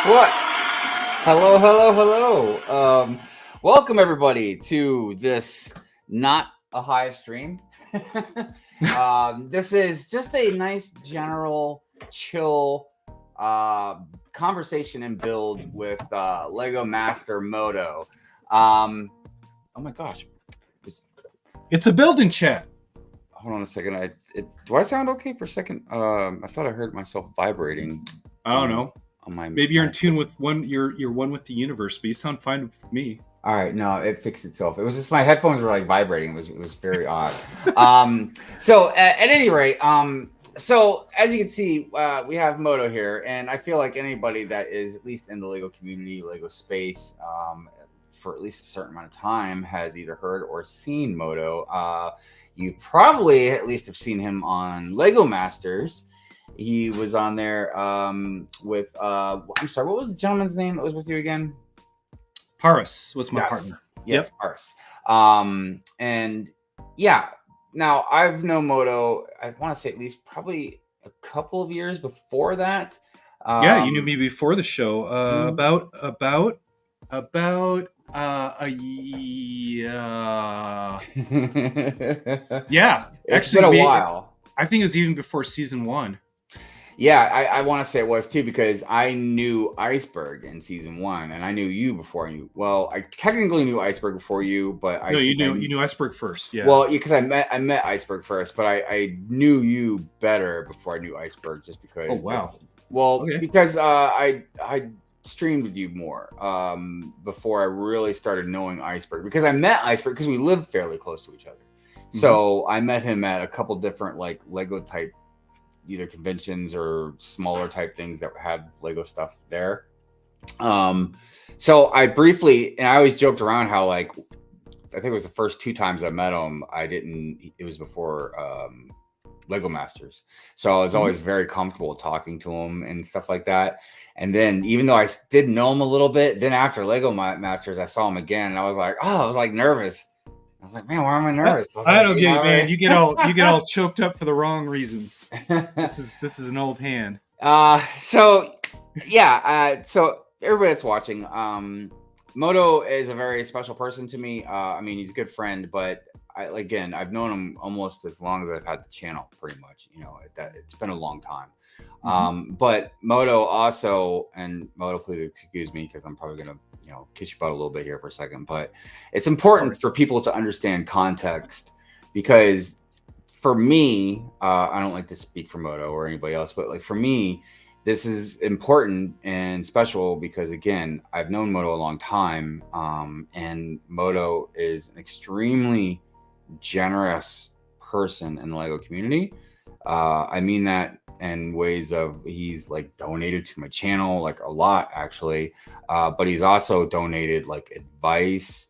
What? Hello, hello, hello. Welcome everybody to this not a high stream. This is just a nice general chill conversation and build with Lego Master Moto. Oh my gosh. It's a building chat. Hold on a second. Do I sound okay for a second? I thought I heard myself vibrating. I don't know. On my Maybe you're in tune with one. You're one with the universe, but you sound fine with me. All right, no, it fixed itself. It was just my headphones were like vibrating. It was very odd. So at any rate, so as you can see, we have Moto here, and I feel like anybody that is at least in the Lego community, Lego space, for at least a certain amount of time, has either heard or seen Moto. You probably at least have seen him on Lego Masters. He was on there with I'm sorry, what was the gentleman's name that was with you again? Paris was my partner. Yes, yep. Paris. And yeah, now I've known Moto, I want to say at least probably a couple of years before that. Yeah, you knew me before the show. About a year. Yeah, it's been a while. I think it was even before season 1. Yeah, I want to say it was too, because I knew Iceberg in season 1, and I knew you before I knew. Well, I technically knew Iceberg before you, but you knew Iceberg first. Yeah. Well, because I met Iceberg first, but I knew you better before I knew Iceberg, just because. Oh wow. Because I streamed with you more before I really started knowing Iceberg, because I met Iceberg because we lived fairly close to each other. Mm-hmm. So I met him at a couple different like Lego type either conventions or smaller type things that had Lego stuff there. So I briefly, and I always joked around how like, I think it was the first 2 times I met him, it was before Lego Masters. So I was always very comfortable talking to him and stuff like that. And then even though I did know him a little bit, then after Lego Masters, I saw him again and I was like nervous. I was like, man, why am I nervous? I don't get it, man. You get all choked up for the wrong reasons. This is an old hand. So everybody that's watching, Moto is a very special person to me. I mean, he's a good friend, but I've known him almost as long as I've had the channel, pretty much. You know, it's been a long time. Mm-hmm. But Moto also, and Moto, please excuse me because I'm probably gonna kiss your butt a little bit here for a second, but it's important for people to understand context, because for me, I don't like to speak for Moto or anybody else, but like for me, this is important and special because again, I've known Moto a long time, and Moto is an extremely generous person in the Lego community. I mean that in ways of he's like donated to my channel like a lot actually, but he's also donated like advice,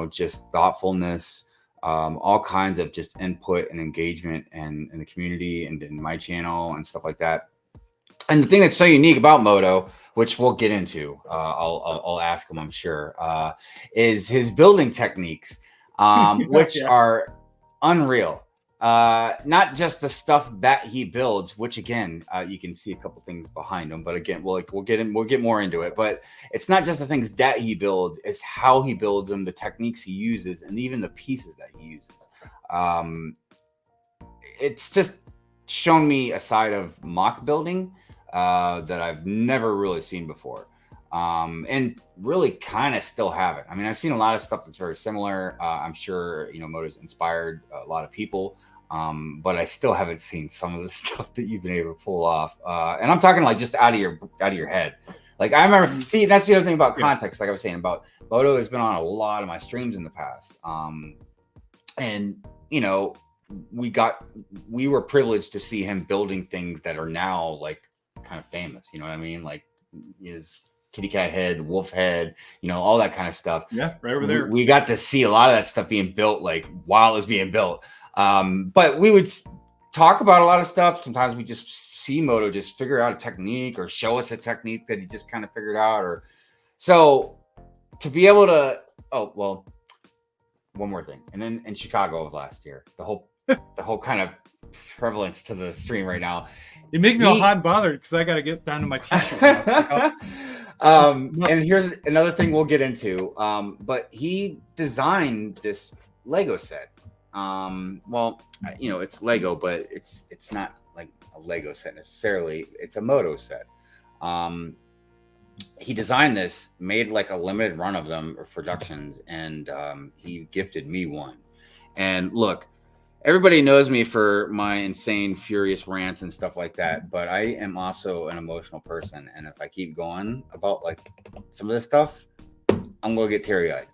just thoughtfulness, all kinds of just input and engagement in the community and in my channel and stuff like that. And the thing that's so unique about Moto, which we'll get into, I'll ask him, I'm sure, is his building techniques, which are unreal. Not just the stuff that he builds, which again, you can see a couple things behind him, but again, we'll get more into it. But it's not just the things that he builds; it's how he builds them, the techniques he uses, and even the pieces that he uses. It's just shown me a side of mock building that I've never really seen before, and really kind of still haven't. I mean, I've seen a lot of stuff that's very similar. I'm sure Moto's inspired a lot of people. But I still haven't seen some of the stuff that you've been able to pull off. And I'm talking like just out of your head. Like I remember, that's the other thing about context. Like I was saying about Moto has been on a lot of my streams in the past. And we were privileged to see him building things that are now like kind of famous. You know what I mean? Like his kitty cat head, wolf head, all that kind of stuff. Yeah, right over there. We got to see a lot of that stuff being built like while it was being built. But we would talk about a lot of stuff. Sometimes we just see Moto just figure out a technique or show us a technique that he just kind of figured out. Or so to be able to, one more thing. And then in Chicago of last year, the whole kind of prevalence to the stream right now. You make me all hot and bothered because I got to get down to my t-shirt. And here's another thing we'll get into. But he designed this Lego set. Well, it's Lego, but it's not like a Lego set necessarily. It's a Moto set. He designed this, made like a limited run of them or productions, and he gifted me one. And look, everybody knows me for my insane, furious rants and stuff like that, but I am also an emotional person, and if I keep going about like some of this stuff, I'm gonna get teary-eyed.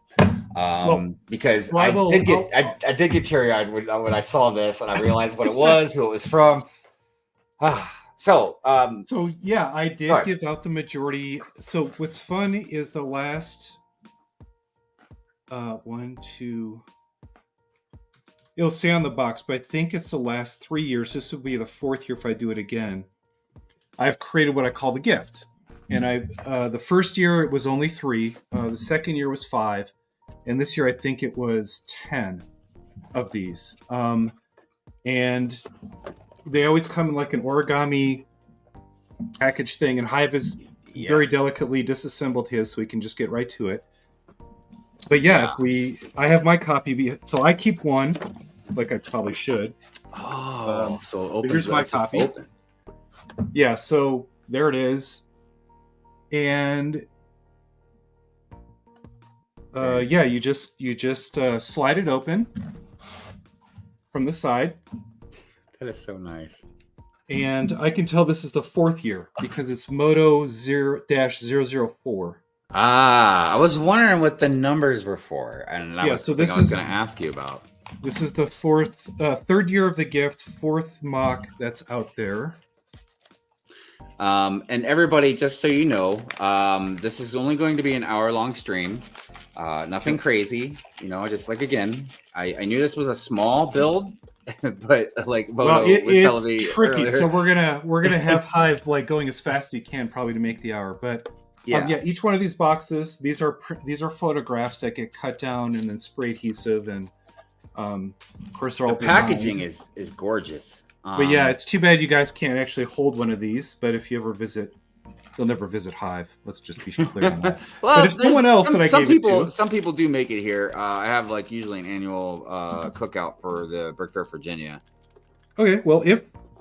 Because I did get teary-eyed when I saw this and I realized what it was, who it was from. So yeah, I did give out the majority. So what's fun is the last 1, 2. It'll say on the box, but I think it's the last 3 years. This will be the 4th year if I do it again. I've created what I call the gift, and the first year it was only 3. The second year was 5, and this year I think it was 10 of these. And they always come in like an origami package thing, and Hive is very delicately disassembled his, so we can just get right to it. But yeah, I have my copy, so I keep one, like I probably should. So here's my copy. Open. Yeah, so there it is, and you just slide it open from the side. That is so nice. And I can tell this is the 4th year because it's Moto 0-004. I was wondering what the numbers were for, and I was going to ask you about. This is the 3rd year of the gift, 4th mock that's out there. And everybody, just so you know, this is only going to be an hour-long stream. Nothing crazy, just like, again, I knew this was a small build, but like Moto was telling me tricky earlier. So we're gonna have Hive like going as fast as he can probably to make the hour, but each one of these boxes, these are photographs that get cut down and then spray adhesive, and of course they're all packaging is gorgeous. But yeah, it's too bad you guys can't actually hold one of these, but if you ever visit, you'll never visit Hive. Let's just be clear on that. Well, but if someone else that I gave it to, some people do make it here. I have like usually an annual cookout for the Brick Fair, Virginia. Okay, well,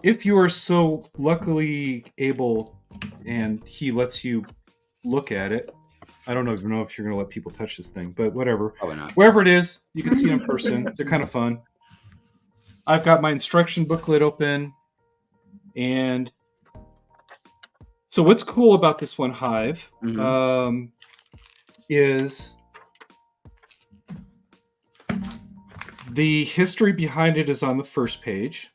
if you are so luckily able, and he lets you look at it, I don't even know if you're going to let people touch this thing, but whatever. Probably not. Wherever it is, you can see it in person. They're kind of fun. I've got my instruction booklet open, and so what's cool about this one, Hive, is the history behind it is on the first page.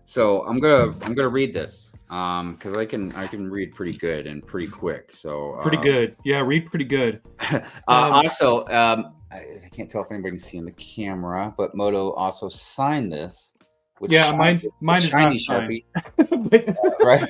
So I'm gonna read this because I can read pretty good and pretty quick. So pretty good, yeah, read pretty good. Also, I can't tell if anybody can see in the camera, but Moto also signed this. Mine is not signed. Right.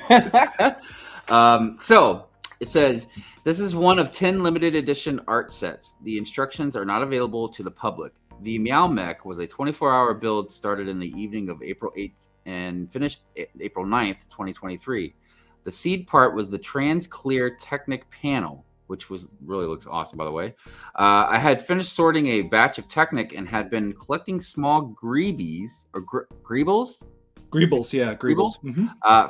So it says, this is one of 10 limited edition art sets. The instructions are not available to the public. The Meow Mech was a 24-hour build started in the evening of April 8th and finished April 9th, 2023. The seed part was the trans clear Technic panel, which really looks awesome, by the way. I had finished sorting a batch of Technic and had been collecting small greebies or greebles. Greebles, yeah, greebles.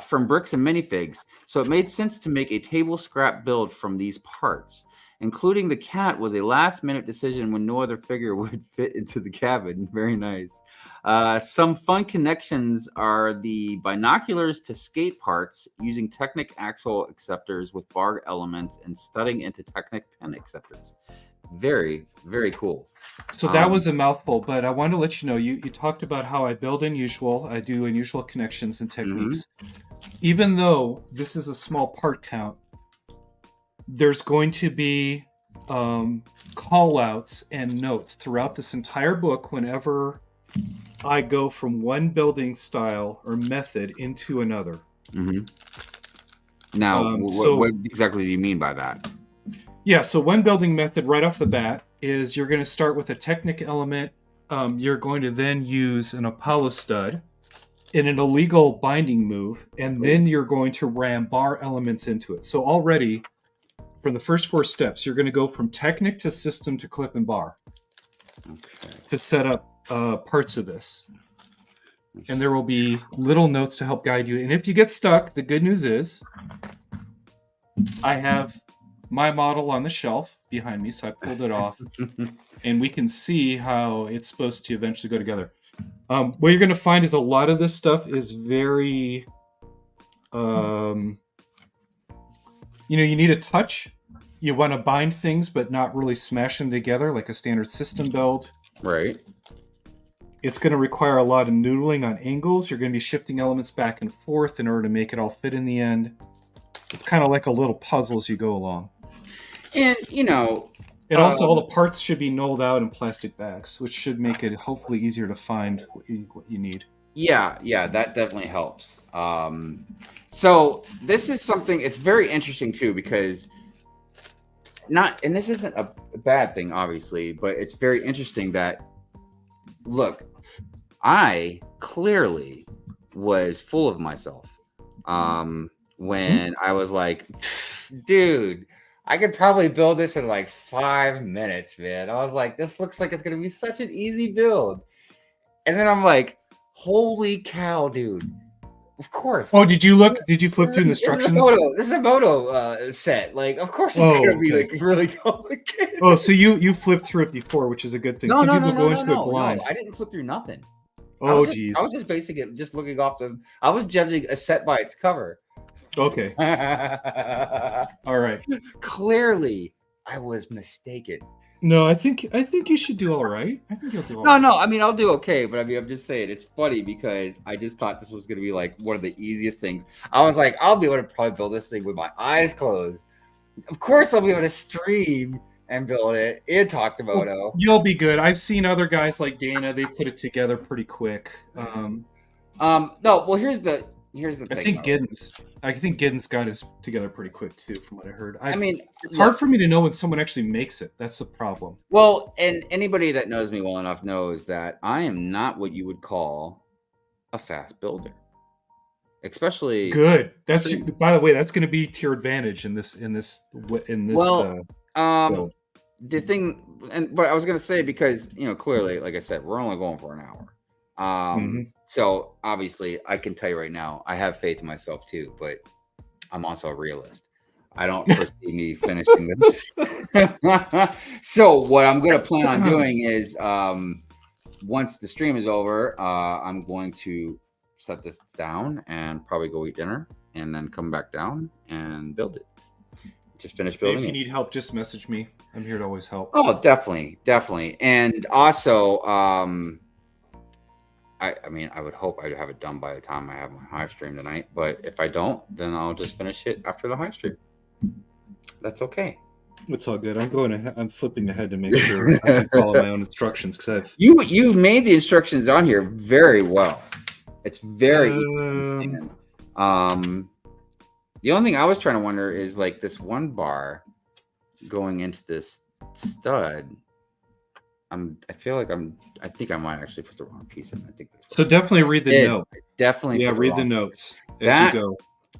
From bricks and minifigs. So it made sense to make a table scrap build from these parts. Including the cat was a last-minute decision when no other figure would fit into the cabin. Very nice. Some fun connections are the binoculars to skate parts using Technic axle acceptors with bar elements and studding into Technic pen acceptors. Very, very cool. So that was a mouthful, but I wanted to let you know, you talked about how I build unusual. I do unusual connections and techniques. Even though this is a small part count, there's going to be call outs and notes throughout this entire book whenever I go from one building style or method into another. Now, what exactly do you mean by that? Yeah, so one building method right off the bat is you're going to start with a Technic element. You're going to then use an Apollo stud. in an illegal binding move, and then you're going to ram bar elements into it. So already, from the first 4 steps, you're going to go from Technic to system to clip and bar to set up parts of this. And there will be little notes to help guide you. And if you get stuck, the good news is I have my model on the shelf behind me, so I pulled it off, and we can see how it's supposed to eventually go together. What you're going to find is a lot of this stuff is very, you need a touch. You want to bind things, but not really smash them together like a standard system build. Right. It's going to require a lot of noodling on angles. You're going to be shifting elements back and forth in order to make it all fit in the end. It's kind of like a little puzzle as you go along. And, And also all the parts should be nulled out in plastic bags, which should make it hopefully easier to find what you need. Yeah, that definitely helps. So this is something, it's very interesting too, because and this isn't a bad thing, obviously, but it's very interesting that, look, I clearly was full of myself when I was like, dude, I could probably build this in like 5 minutes, man. I was like, this looks like it's going to be such an easy build. And then I'm like, holy cow, dude. Of course. Oh, did you flip through the instructions? This is a Moto set. Like, of course it's going to be like really complicated. Oh, so you flipped through it before, which is a good thing. No, Some people go into it blind. No, I didn't flip through nothing. Oh, geez. I was just basically just looking off I was judging a set by its cover. Okay. All right. Clearly, I was mistaken. No, I think you should do all right. I think you'll do all right. No, I mean, I'll do okay, but I mean, I'm just saying, it's funny because I just thought this was going to be like one of the easiest things. I was like, I'll be able to probably build this thing with my eyes closed. Of course, I'll be able to stream and build it and talk to Moto. You'll be good. I've seen other guys like Dana; they put it together pretty quick. No, well, here's the thing. I think Giddens got his together pretty quick too, from what I heard. It's hard for me to know when someone actually makes it. That's the problem. Well, and anybody that knows me well enough knows that I am not what you would call a fast builder. Especially good. By the way, that's going to be to your advantage in this. Well, the thing, but I was going to say, because clearly, like I said, we're only going for an hour. So obviously, I can tell you right now, I have faith in myself too, but I'm also a realist. I don't foresee me finishing this. So what I'm going to plan on doing is, once the stream is over, I'm going to set this down and probably go eat dinner and then come back down and build it. Just finish building. If you need help, just message me. I'm here to always help. Oh, definitely. And also, I mean, I would hope I'd have it done by the time I have my Hive stream tonight. But if I don't, then I'll just finish it after the Hive stream. That's okay. It's all good. I'm flipping ahead to make sure I can follow my own instructions, because you've made the instructions on here very well. It's very easy. The only thing I was trying to wonder is like this one bar going into this stud. I think I might actually put the wrong piece in. I think that's so. Definitely read the note. Definitely. Yeah, read the notes as you go.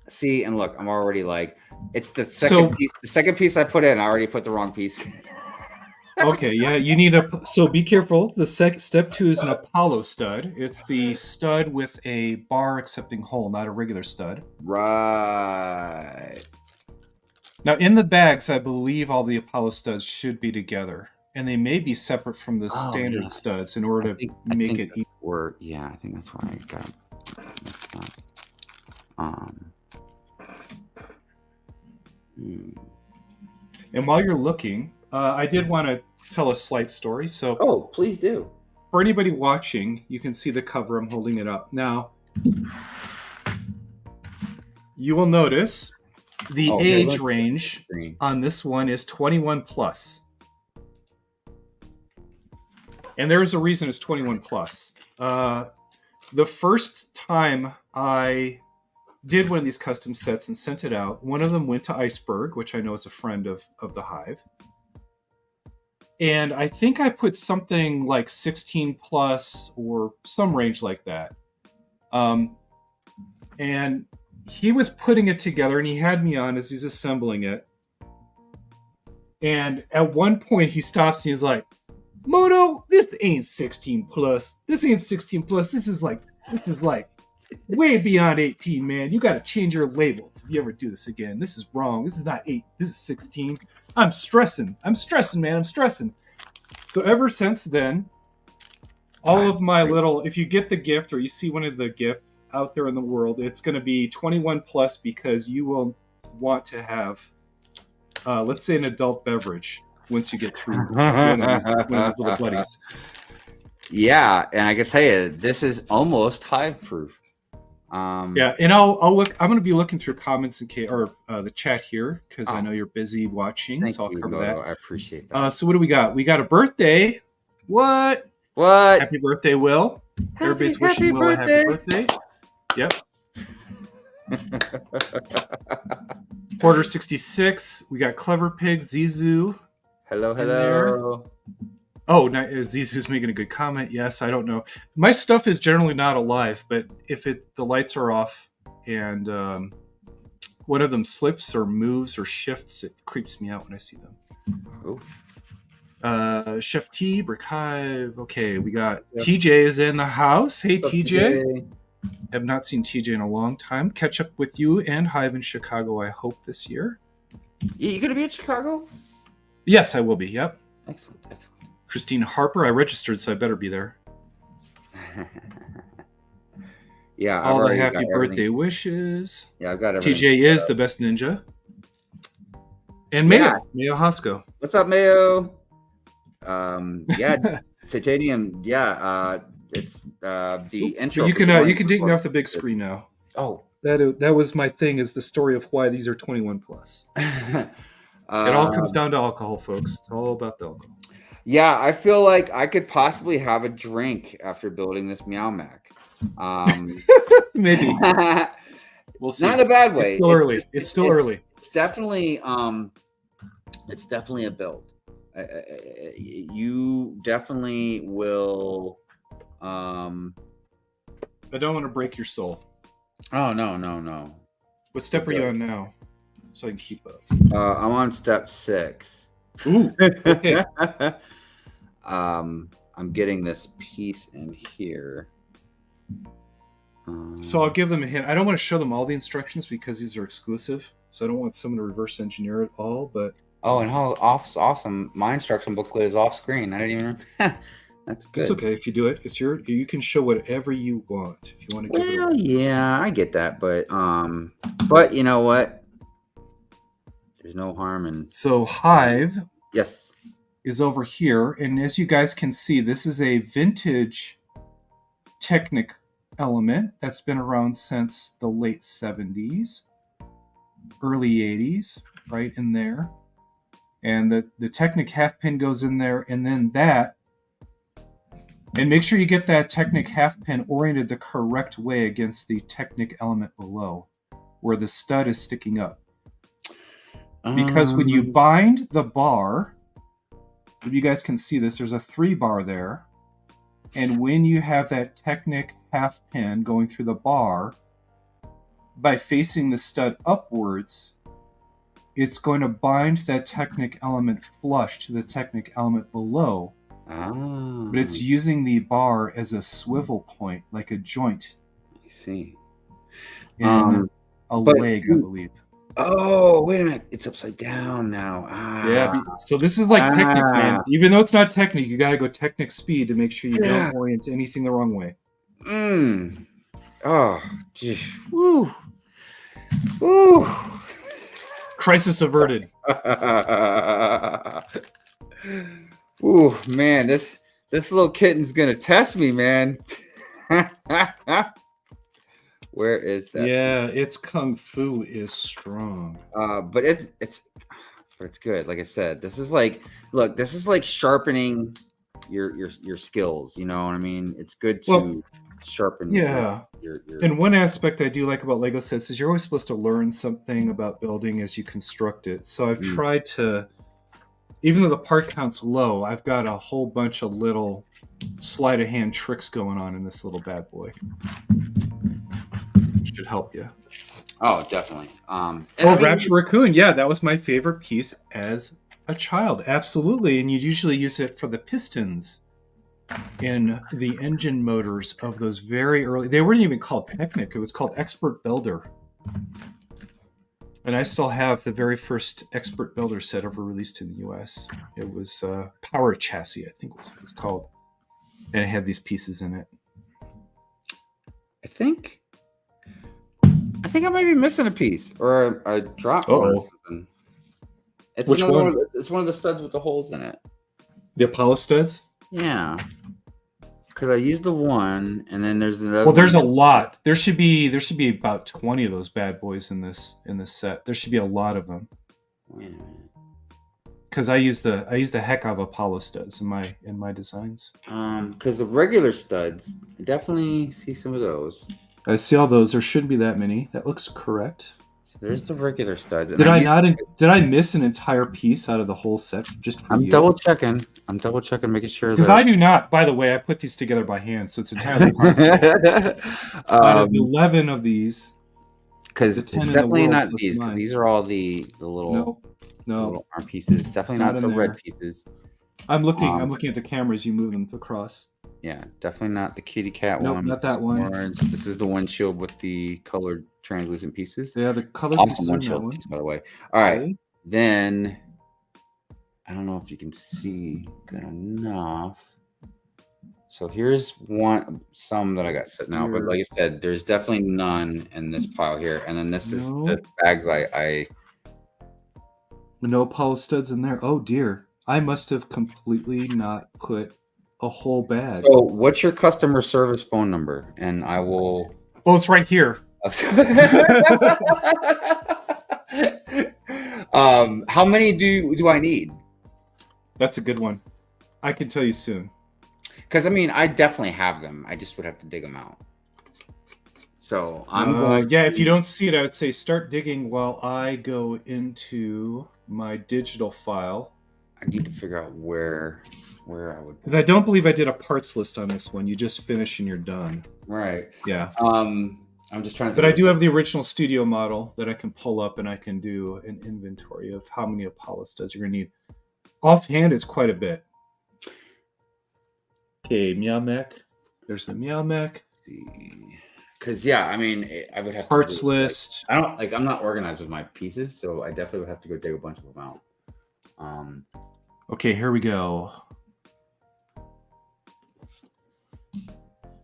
See, and look, I'm already like, it's the second piece. The second piece I put in, I already put the wrong piece. Okay, yeah, you need so be careful. The step 2 is an Apollo stud. It's the stud with a bar accepting hole, not a regular stud. Right. Now, in the bags, I believe all the Apollo studs should be together, and they may be separate from the standard studs in order to make it easy. Yeah, I think that's where I got mixed up. And while you're looking, I did want to tell a slight story. So, please do. For anybody watching, you can see the cover. I'm holding it up now. You will notice the age range on this one is 21 plus. And there's a reason it's 21 plus. The first time I did one of these custom sets and sent it out, one of them went to Iceberg, which I know is a friend of the Hive. And I think I put something like 16 plus or some range like that. And he was putting it together, and he had me on as he's assembling it. And at one point, he stops and he's like, "Moto, this ain't 16 plus. This ain't 16 plus. This is like way beyond 18, man. You got to change your labels if you ever do this again. This is wrong. This is not 8. This is 16. I'm stressing, man. I'm stressing." So ever since then, all of my little, if you get the gift or you see one of the gifts out there in the world, it's going to be 21 plus because you will want to have, let's say, an adult beverage once you get through one of these little buddies. Yeah, and I can tell you, this is almost hive proof. Yeah, and I'll look. I'm going to be looking through comments or the chat here because I know you're busy watching, so I'll cover that. I appreciate that. So what do we got? We got a birthday. What? Happy birthday, Will. Everybody's wishing Will a happy birthday. Yep. Quarter 66. We got Clever Pig, Zizu. Hello. Oh, Zizu's making a good comment. Yes, I don't know. My stuff is generally not alive, but if the lights are off and one of them slips or moves or shifts, it creeps me out when I see them. Oh. Chef T, Brick Hive. Okay, we got TJ is in the house. Hey, TJ. Have not seen TJ in a long time. Catch up with you and Hive in Chicago, I hope, this year. You going to be in Chicago? Yes, I will be. Yep. Excellent. Christine Harper, I registered, so I better be there. Yeah. All the happy birthday wishes. Yeah, I've got everything. TJ is the best ninja. And Mayo Hosko. What's up, Mayo? Yeah, titanium. Yeah, it's the intro. You can take me off the big screen now. Oh, that was my thing. Is the story of why these are 21 plus. It all comes down to alcohol, folks. It's all about the alcohol. Yeah, I feel like I could possibly have a drink after building this Meow Mac. Maybe. We'll see. Not in a bad way. It's still early. It's still early. It's definitely a build. You definitely will. I don't want to break your soul. Oh no. What step are you on now? So I can keep up. I'm on step 6. Ooh. Okay. I'm getting this piece in here. So I'll give them a hint. I don't want to show them all the instructions because these are exclusive. So I don't want someone to reverse engineer it all. But and how awesome! My instruction booklet is off screen. I didn't even. That's good. It's okay if you do it. You can show whatever you want if you want to. Well, yeah, I get that, but you know what? There's no harm in. So Hive, yes, is over here, and as you guys can see, this is a vintage Technic element that's been around since the late 70s, early 80s, right in there. And the Technic half pin goes in there, and then that. And make sure you get that Technic half pin oriented the correct way against the Technic element below, where the stud is sticking up. Because when you bind the bar, if you guys can see this, there's a 3 bar there. And when you have that Technic half pin going through the bar, by facing the stud upwards, it's going to bind that Technic element flush to the Technic element below. But it's using the bar as a swivel point, like a joint. I see. And a leg, I believe. Oh, wait a minute. It's upside down now. Yeah, so this is like Technic, man. Even though it's not Technic, you got to go Technic speed to make sure you don't orient anything the wrong way. Oh, geez. Woo. Woo. Crisis averted. Ooh, man, this little kitten's going to test me, man. Where is that? Yeah, its kung fu is strong. But it's good. Like I said, this is like sharpening your skills. You know what I mean? It's good to sharpen. Yeah. And one aspect I do like about Lego sets is you're always supposed to learn something about building as you construct it. So I've tried to even though the part count's low, I've got a whole bunch of little sleight of hand tricks going on in this little bad boy. Should help you. Oh, definitely. Rapture Raccoon. Yeah, that was my favorite piece as a child. Absolutely. And you usually use it for the pistons in the engine motors of those very early. They weren't even called Technic. It was called Expert Builder. And I still have the very first Expert Builder set ever released in the U.S. It was Power Chassis, I think was what it was called. And it had these pieces in it. I think I might be missing a piece or a drop. Uh-oh. It's Which one? It's one of the studs with the holes in it. The Apollo studs? Yeah. Because I used the one, and then there's the other. Well, there's a lot. There should be about 20 of those bad boys in this set. There should be a lot of them. Wait a minute. Because I use the heck out of Apollo studs in my designs. Because the regular studs, I definitely see some of those. I see all those. There shouldn't be that many. That looks correct. So there's the regular studs. Did I miss an entire piece out of the whole set just for you? double checking. I'm double checking, making sure. Because I do not. By the way, I put these together by hand, so it's entirely possible. Out of 11 of these, because it's definitely not these. Because these are all the little little arm pieces. It's definitely not the red pieces. I'm looking at the cameras. You move them across. Yeah, definitely not the kitty cat one. Nope, not that one. Orange. This is the windshield with the colored translucent pieces. Yeah, the colored awesome windshield piece, by the way. All right, okay. Then I don't know if you can see good enough. So here's some that I got sitting out, but like I said, there's definitely none in this pile here. And then this is the bags I. No Apollo studs in there. Oh dear, I must have completely not put a whole bag. So what's your customer service phone number? And I will. Well, it's right here. How many do I need? That's a good one. I can tell you soon. Because I mean, I definitely have them. I just would have to dig them out. So I'm going. Yeah, if you don't see it, I would say start digging while I go into my digital file. I need to figure out where I would. Because I don't believe I did a parts list on this one. You just finish and you're done. Right. Yeah. I'm just trying to. But I do have the original studio model that I can pull up, and I can do an inventory of how many Apollo studs you're gonna need. Offhand, it's quite a bit. Okay, Meow Mech. There's the Meow Mech. Because yeah, I mean, I would have parts list. I'm not organized with my pieces, so I definitely would have to go dig a bunch of them out. Okay, here we go.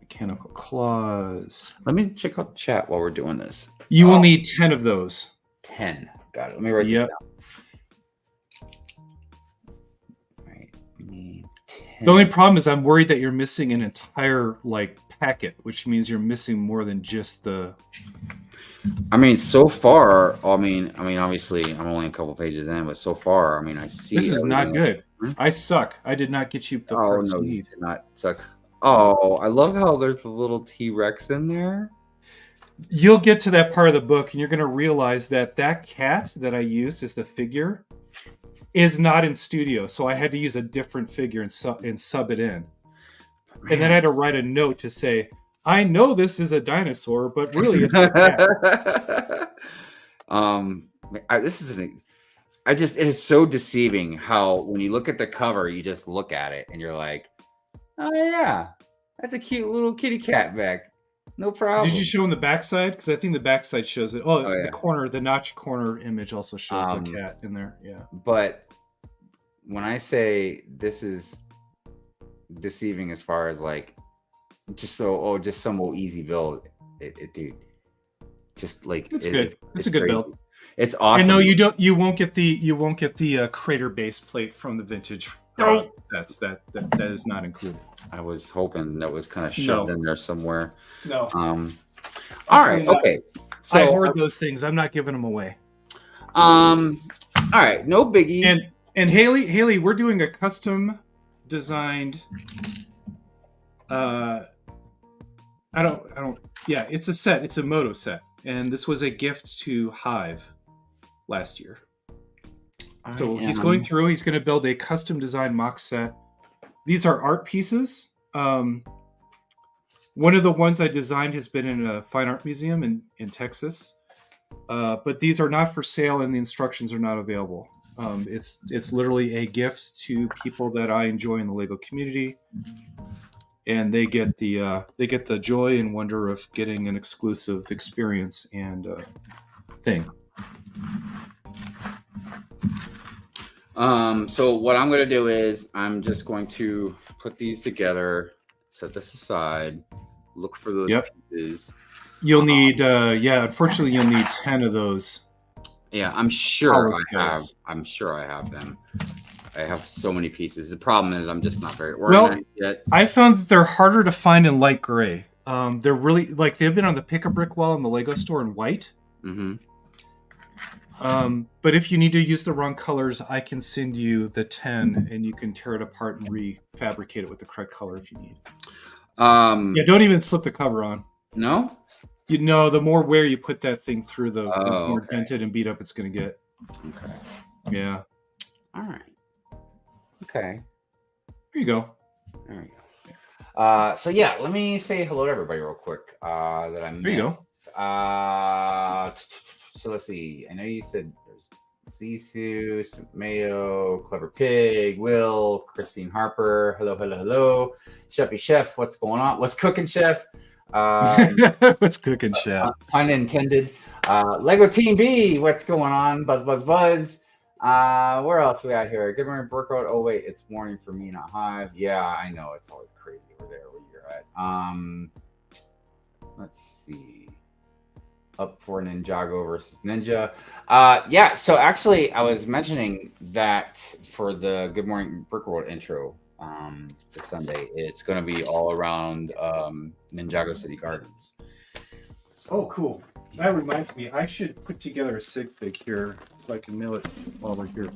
Mechanical claws. Let me check out the chat while we're doing this. You will need 10 of those. 10. Got it. Let me write this down. Right. The only problem is I'm worried that you're missing an entire packet, which means you're missing more than just the. I mean, so far, obviously, I'm only a couple pages in, but so far, I mean, I see. This is not good. I suck. I did not get you the parts you need. You did not suck. Oh, I love how there's a little T-Rex in there. You'll get to that part of the book, and you're going to realize that cat that I used as the figure is not in studio, so I had to use a different figure and sub it in. And then I had to write a note to say, I know this is a dinosaur, but really it's a cat. It is so deceiving how when you look at the cover, you just look at it and you're like, oh yeah, that's a cute little kitty cat back. No problem. Did you show on the backside? Because I think the backside shows it. Oh, yeah. The corner, the notch corner image also shows the cat in there. Yeah. But when I say this is deceiving as far as just some old easy build, dude, just it's good. It's a good crazy. build. It's awesome. And no, you won't get the crater base plate from the vintage. Oh. That is not included. I was hoping that was kind of shoved in there somewhere. No. All right. Okay. So I hoard those things. I'm not giving them away. All right. No biggie. And Haley, we're doing a custom designed. I don't. Yeah, it's a set. It's a Moto set, and this was a gift to Hive last year. So he's going through. He's going to build a custom design mock set. These are art pieces. One of the ones I designed has been in a fine art museum in Texas. But these are not for sale, and the instructions are not available. It's literally a gift to people that I enjoy in the Lego community, and they get the joy and wonder of getting an exclusive experience and thing. So what I'm going to do is I'm just going to put these together, set this aside, look for those pieces. You'll need, unfortunately, you'll need 10 of those. Yeah, I'm sure I have them. I have so many pieces. The problem is I'm just not very organized yet. I found that they're harder to find in light gray. They're really, like, they've been on the Pick a Brick wall in the Lego store in white. Mm-hmm. But if you need to use the wrong colors, I can send you the 10 and you can tear it apart and refabricate it with the correct color if you need. Don't even slip the cover on. No? The more wear you put that thing through, the more dented and beat up it's going to get. Okay. Yeah. All right. Okay. Here you go. There you go. So yeah, let me say hello to everybody real quick. That I met. There you go. So let's see. I know you said there's Zisu, Mayo, Clever Pig, Will, Christine Harper. Hello. Chefy Chef, what's going on? What's cooking, Chef? What's cooking, Chef? Pun intended. Lego Team B, what's going on? Buzz. Where else we got here? Good morning, BrickWorld. Oh wait, it's morning for me, not Hive. Yeah, I know it's always crazy over there where you're at. Let's see. Up for Ninjago versus Ninja. Yeah, so actually I was mentioning that for the Good Morning BrickWorld intro this Sunday, it's going to be all around Ninjago City Gardens. Oh, cool. That reminds me, I should put together a sigfig here so I can mail it while we're here.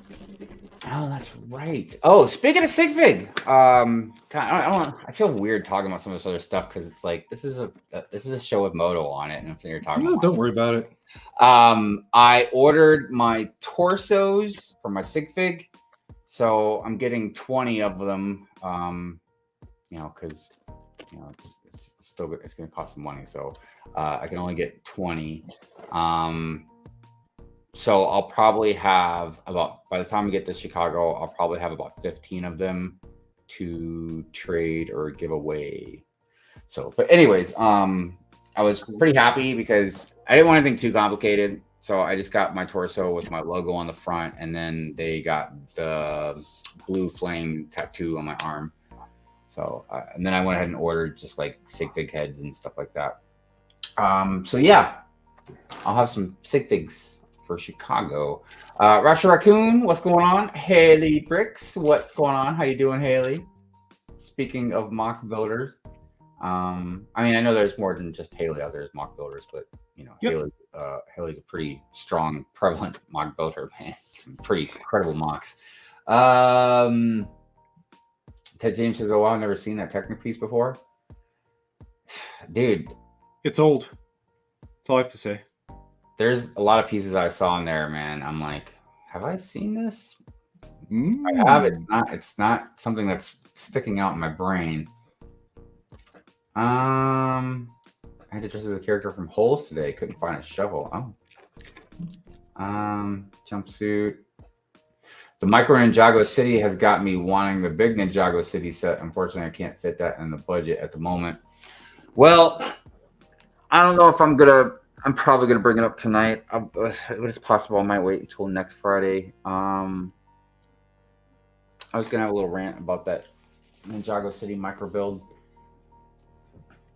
Oh, that's right. Oh, speaking of sigfig, I feel weird talking about some of this other stuff because it's like this is a show with Moto on it, and I'm you're talking about. Don't worry about it. I ordered my torsos for my sigfig, so I'm getting 20 of them. Because it's still good. It's going to cost some money, so I can only get 20. So I'll probably have by the time we get to Chicago, I'll probably have about 15 of them to trade or give away. So, but anyways, I was pretty happy because I didn't want anything too complicated. So I just got my torso with my logo on the front, and then they got the blue flame tattoo on my arm. So, and then I went ahead and ordered just like sigfig heads and stuff like that. So yeah, I'll have some sigfigs for Chicago. Rasha Raccoon, what's going on? Haley Bricks, what's going on? How you doing, Haley? Speaking of mock builders, I mean, I know there's more than just Haley out there as mock builders, but Haley's a pretty strong, prevalent mock builder, man. Some pretty incredible mocks. Ted James says, "Oh, I've never seen that Technic piece before." Dude, it's old. That's all I have to say. There's a lot of pieces I saw in there, man. I'm like, have I seen this? I have. It's not something that's sticking out in my brain. I had to dress as a character from Holes today. Couldn't find a shovel. Jumpsuit. The Micro Ninjago City has got me wanting the big Ninjago City set. Unfortunately, I can't fit that in the budget at the moment. Well, I don't know if I'm probably gonna bring it up tonight. It's possible I might wait until next Friday. I was gonna have a little rant about that Ninjago City micro build.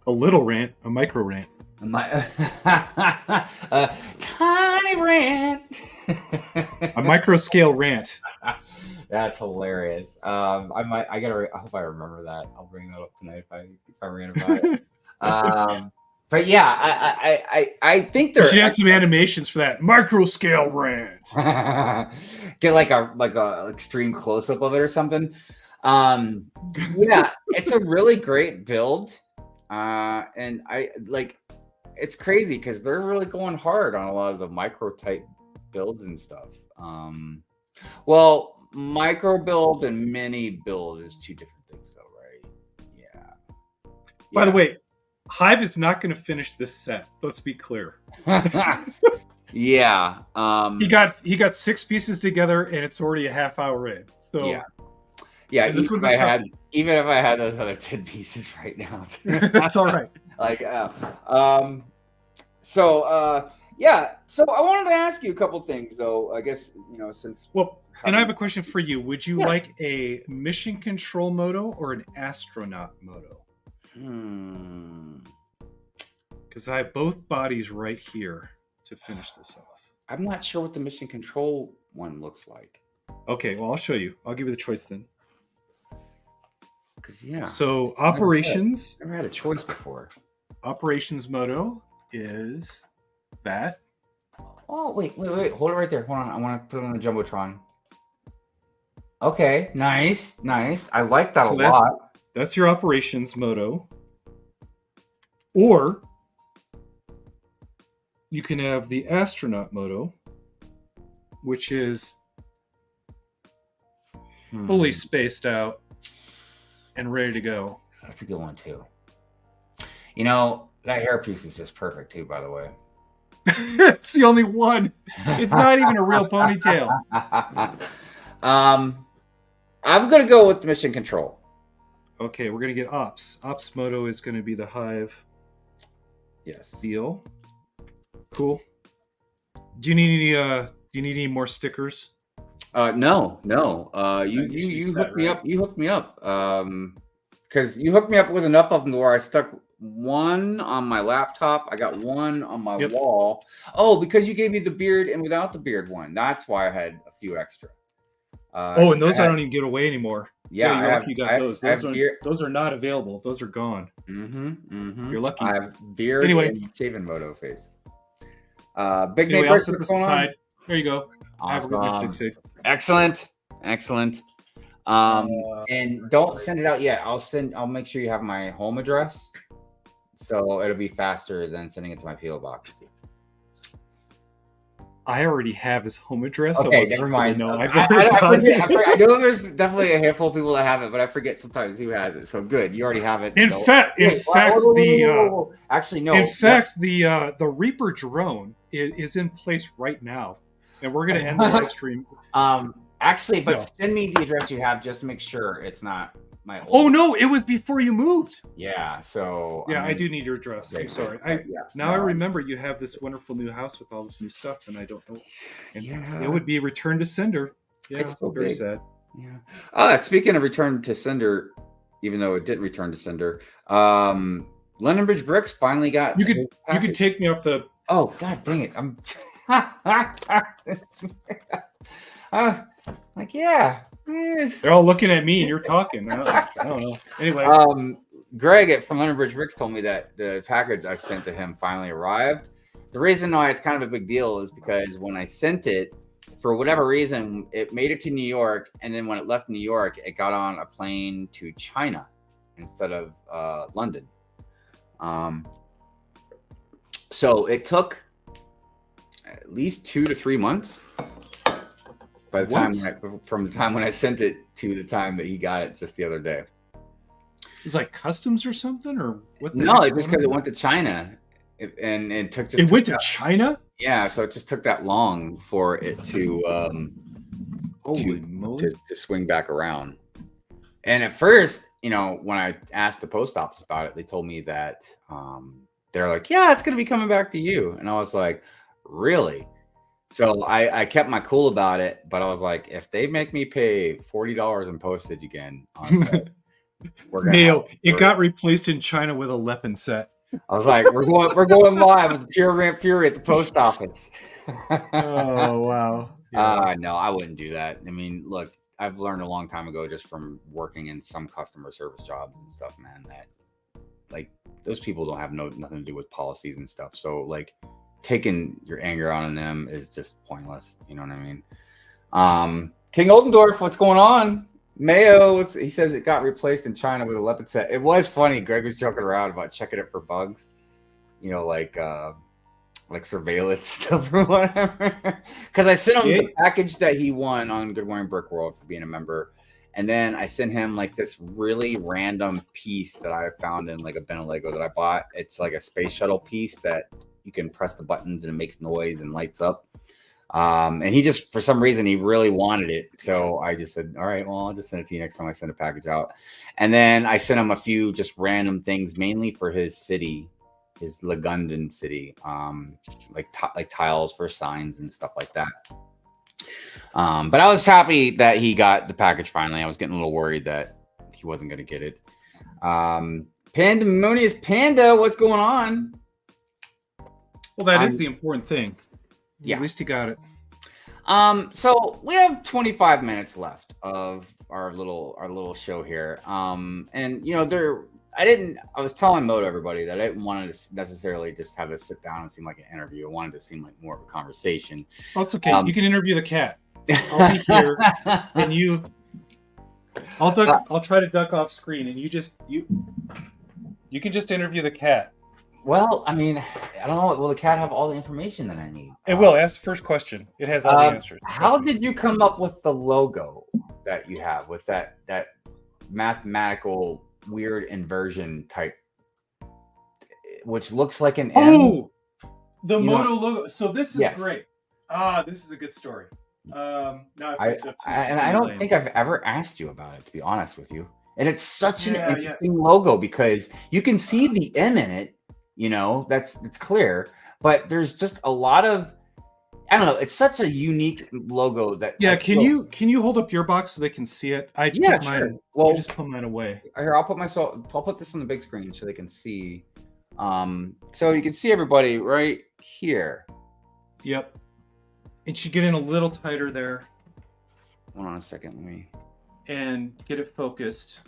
A little rant, a micro rant. A tiny rant. A micro scale rant. That's hilarious. I hope I remember that. I'll bring that up tonight if I rant about it. But yeah, I think there should have some animations for that micro scale rant. Get like a extreme close up of it or something. Yeah, it's a really great build. And it's crazy because they're really going hard on a lot of the micro type builds and stuff. Well, micro build and mini build is two different things, though, right? Yeah. By the Yeah. way, Hive is not going to finish this set. Let's be clear. Yeah. He got 6 pieces together, and it's already a half hour in. So Yeah. Yeah. and this one's a tough. Even if I had those other 10 pieces right now, It's all right. like, yeah. So I wanted to ask you a couple things, though. I guess since. Well, and I have a question for you. Would you Yes. like a mission control moto or an astronaut moto? Because I have both bodies right here to finish this off. I'm not sure what the mission control one looks like. Okay, well, I'll show you. I'll give you the choice then. Yeah. So operations. Never had a choice before. Operations moto is that. Oh, wait. Hold it right there. Hold on. I want to put it on the Jumbotron. Okay. Nice. I like that a lot. That's your operations moto. Or you can have the astronaut moto, which is fully spaced out and ready to go. That's a good one, too. That hairpiece is just perfect, too, by the way. It's the only one. It's not even a real ponytail. I'm going to go with mission control. Okay, we're going to get Ops. Ops moto is going to be the Hive. Yes. Deal. Cool. Do you need any more stickers? No. You hooked me up. You hooked me up. Because you hooked me up with enough of them where I stuck one on my laptop. I got one on my wall. Oh, because you gave me the beard and without the beard one. That's why I had a few extra. And those I don't even get away anymore. Yeah, you're lucky you got those. Those are not available. Those are gone. You're lucky. I have beard and shaven moto face. Big anyway, name. I'll set this aside. There you go. Awesome. Excellent. And don't send it out yet. I'll make sure you have my home address, so it'll be faster than sending it to my PO box. I already have his home address. Okay, never mind. No, I forget. I know there's definitely a handful of people that have it, but I forget sometimes who has it. So good, you already have it. In fact, actually, no. In fact, the Reaper drone is in place right now, and we're going to end the live stream. Actually, but send me the address you have just to make sure it's not my old. Oh no, it was before you moved. Yeah, so I do need your address. I'm sorry. I remember you have this wonderful new house with all this new stuff, and I don't know. And it would be return to sender. Yeah, it's so very big. sad. Yeah. Speaking of return to sender, even though it didn't return to sender, London Bridge Bricks finally got. You could take me off the. Oh God, dang it! I'm. They're all looking at me and you're talking. I don't know. Anyway. Greg from London Bridge Bricks told me that the package I sent to him finally arrived. The reason why it's kind of a big deal is because when I sent it, for whatever reason, it made it to New York. And then when it left New York, it got on a plane to China instead of London. So it took at least 2 to 3 months. By the time from the time when I sent it to the time that he got it just the other day. It's like customs or something, or what? No, it's just because it went to China, and it took. It went to China. Yeah, so it just took that long for it to to swing back around. And at first, when I asked the post office about it, they told me that they're like, "Yeah, it's going to be coming back to you," and I was like, "Really?" So I kept my cool about it, but I was like, if they make me pay $40 in postage again, we're gonna it got replaced in China with a Lepin set. I was like, we're going live with Pure Rant Fury at the post office. Oh wow! No, I wouldn't do that. I mean, look, I've learned a long time ago just from working in some customer service jobs and stuff, man, that like those people don't have nothing to do with policies and stuff. So like. Taking your anger on them is just pointless. You know what I mean? King Oldendorf, what's going on? Mayo, he says it got replaced in China with a leopard set. It was funny. Greg was joking around about checking it for bugs. like surveillance stuff or whatever. Because I sent him Yeah. the package that he won on Good Morning BrickWorld for being a member, and then I sent him like this really random piece that I found in like a bin of Lego that I bought. It's like a space shuttle piece that you can press the buttons and it makes noise and lights up. And he just, for some reason, he really wanted it. So I just said, all right, well, I'll just send it to you next time I send a package out. And then I sent him a few just random things, mainly for his city, his Lagundan city, like tiles for signs and stuff like that. But I was happy that he got the package finally. I was getting a little worried that he wasn't going to get it. Pandemonious Panda, what's going on? Well, that is the important thing. Yeah. At least you got it. So we have 25 minutes left of our little show here. And you know, I was telling Moto everybody that I didn't want to necessarily just have us sit down and seem like an interview. I wanted to seem like more of a conversation. Oh, it's okay. You can interview the cat. I'll be here, and I'll try to duck off screen, and you can just interview the cat. Well, I mean, I don't know. Will the cat have all the information that I need? It will. Ask the first question. It has all the answers. How did you come up with the logo that you have with that mathematical weird inversion type, which looks like an M? Oh, the Moto logo. So this is great. This is a good story. Now I don't think I've ever asked you about it, to be honest with you. And it's such an interesting logo because you can see the M in it. You know, it's clear, but there's just a lot of, I don't know. It's such a unique logo that. Yeah. Can you hold up your box so they can see it? Sure. Well, just put mine away. Here, I'll put this on the big screen so they can see. So you can see everybody right here. Yep. And you get in a little tighter there. Hold on a second, let me. And get it focused.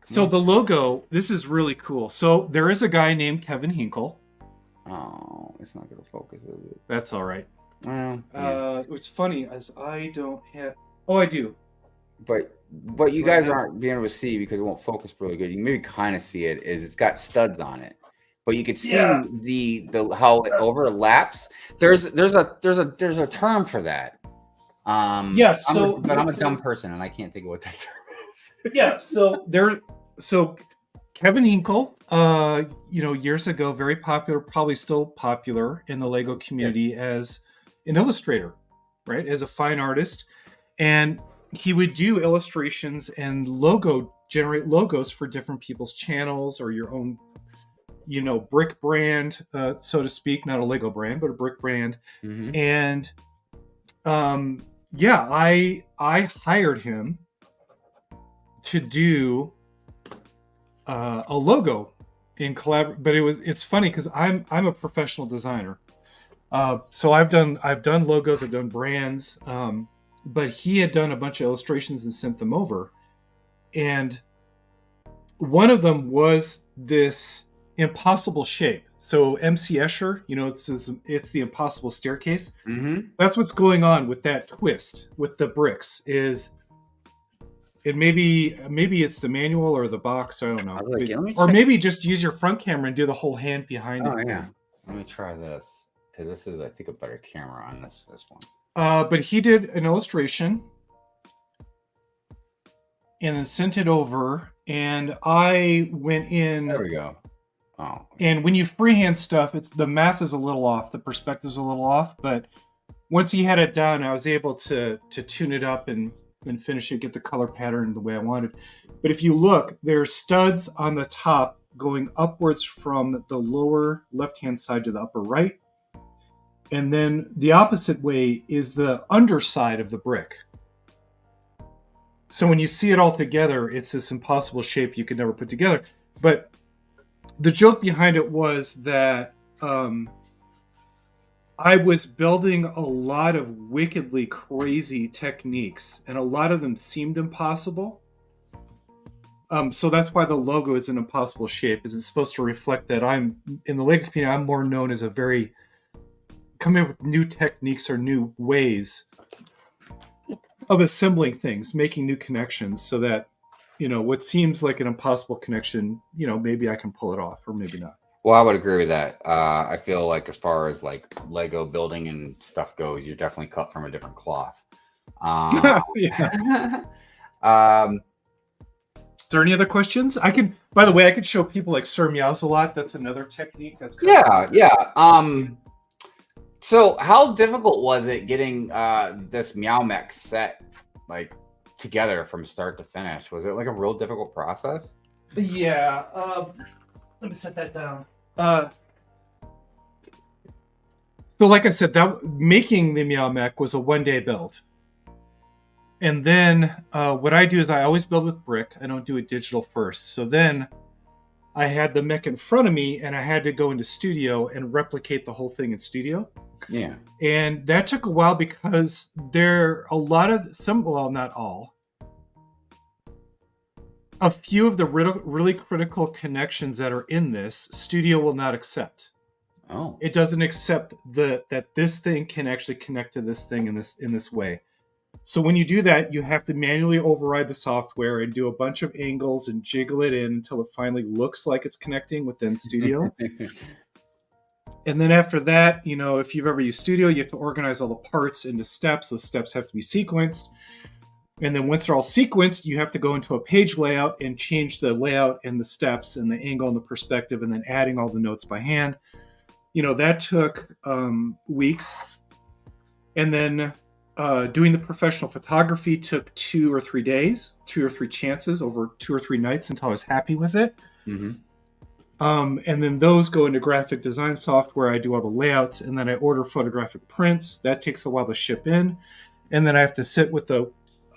So the logo, this is really cool. So there is a guy named Kevin Hinkle. Oh, it's not going to focus, is it? That's all right. Well, what's funny is I don't have. Oh, I do. But you guys aren't being able to see because it won't focus really good. You can maybe kind of see it. It's got studs on it, but you can see the how it overlaps. There's a term for that. So I'm a dumb person and I can't think of what that term is. Yeah. So Kevin Hinkle, years ago, very popular, probably still popular in the Lego community as an illustrator, right? As a fine artist. And he would do illustrations and generate logos for different people's channels or your own, brick brand, so to speak, not a Lego brand, but a brick brand. Mm-hmm. And I hired him to do a logo in collab, but it's funny because I'm a professional designer, so I've done logos, I've done brands, but he had done a bunch of illustrations and sent them over, and one of them was this impossible shape. So MC Escher, it's the impossible staircase. Mm-hmm. That's what's going on with that twist with the bricks is. It maybe it's the manual or the box. I don't know. Or maybe just use your front camera and do the whole hand behind it. Oh yeah. Let me try this because this is, I think, a better camera on this one. But he did an illustration and then sent it over, and I went in. There we go. Oh. And when you freehand stuff, the math is a little off, the perspective's a little off, but once he had it down, I was able to tune it up and finish it, get the color pattern the way I wanted. But if you look, there's studs on the top going upwards from the lower left-hand side to the upper right. And then the opposite way is the underside of the brick. So when you see it all together, it's this impossible shape you could never put together. But the joke behind it was that I was building a lot of wickedly crazy techniques, and a lot of them seemed impossible. So that's why the logo is an impossible shape. Is it's supposed to reflect that I'm in the Lego community. I'm more known as coming up with new techniques or new ways of assembling things, making new connections, so that what seems like an impossible connection, maybe I can pull it off, or maybe not. Well, I would agree with that. I feel like as far as like Lego building and stuff goes, you're definitely cut from a different cloth. Um, Yeah. um, Is there any other questions? I could, by the way, I could show people like Sir Meows a lot. That's another technique. That's kind of yeah, yeah. So how difficult was it getting this Meow Mech set like together from start to finish? Was it like a real difficult process? yeah. Let me set that down. So like I said, that making the Meow Mech was a 1-day build. And then what I do is I always build with brick. I don't do it digital first. So then I had the mech in front of me and I had to go into Studio and replicate the whole thing in Studio. Yeah. And that took a while because there are a lot of some, well, not all, a few of the really critical connections that are in this, Studio will not accept. Oh. It doesn't accept that this thing can actually connect to this thing in this way. So when you do that, you have to manually override the software and do a bunch of angles and jiggle it in until it finally looks like it's connecting within Studio. And then after that, if you've ever used Studio, you have to organize all the parts into steps. Those steps have to be sequenced. And then once they're all sequenced, you have to go into a page layout and change the layout and the steps and the angle and the perspective, and then adding all the notes by hand. That took weeks. And then doing the professional photography took 2 or 3 days, 2 or 3 chances over 2 or 3 nights until I was happy with it. Mm-hmm. And then those go into graphic design software. I do all the layouts, and then I order photographic prints. That takes a while to ship in. And then I have to sit with a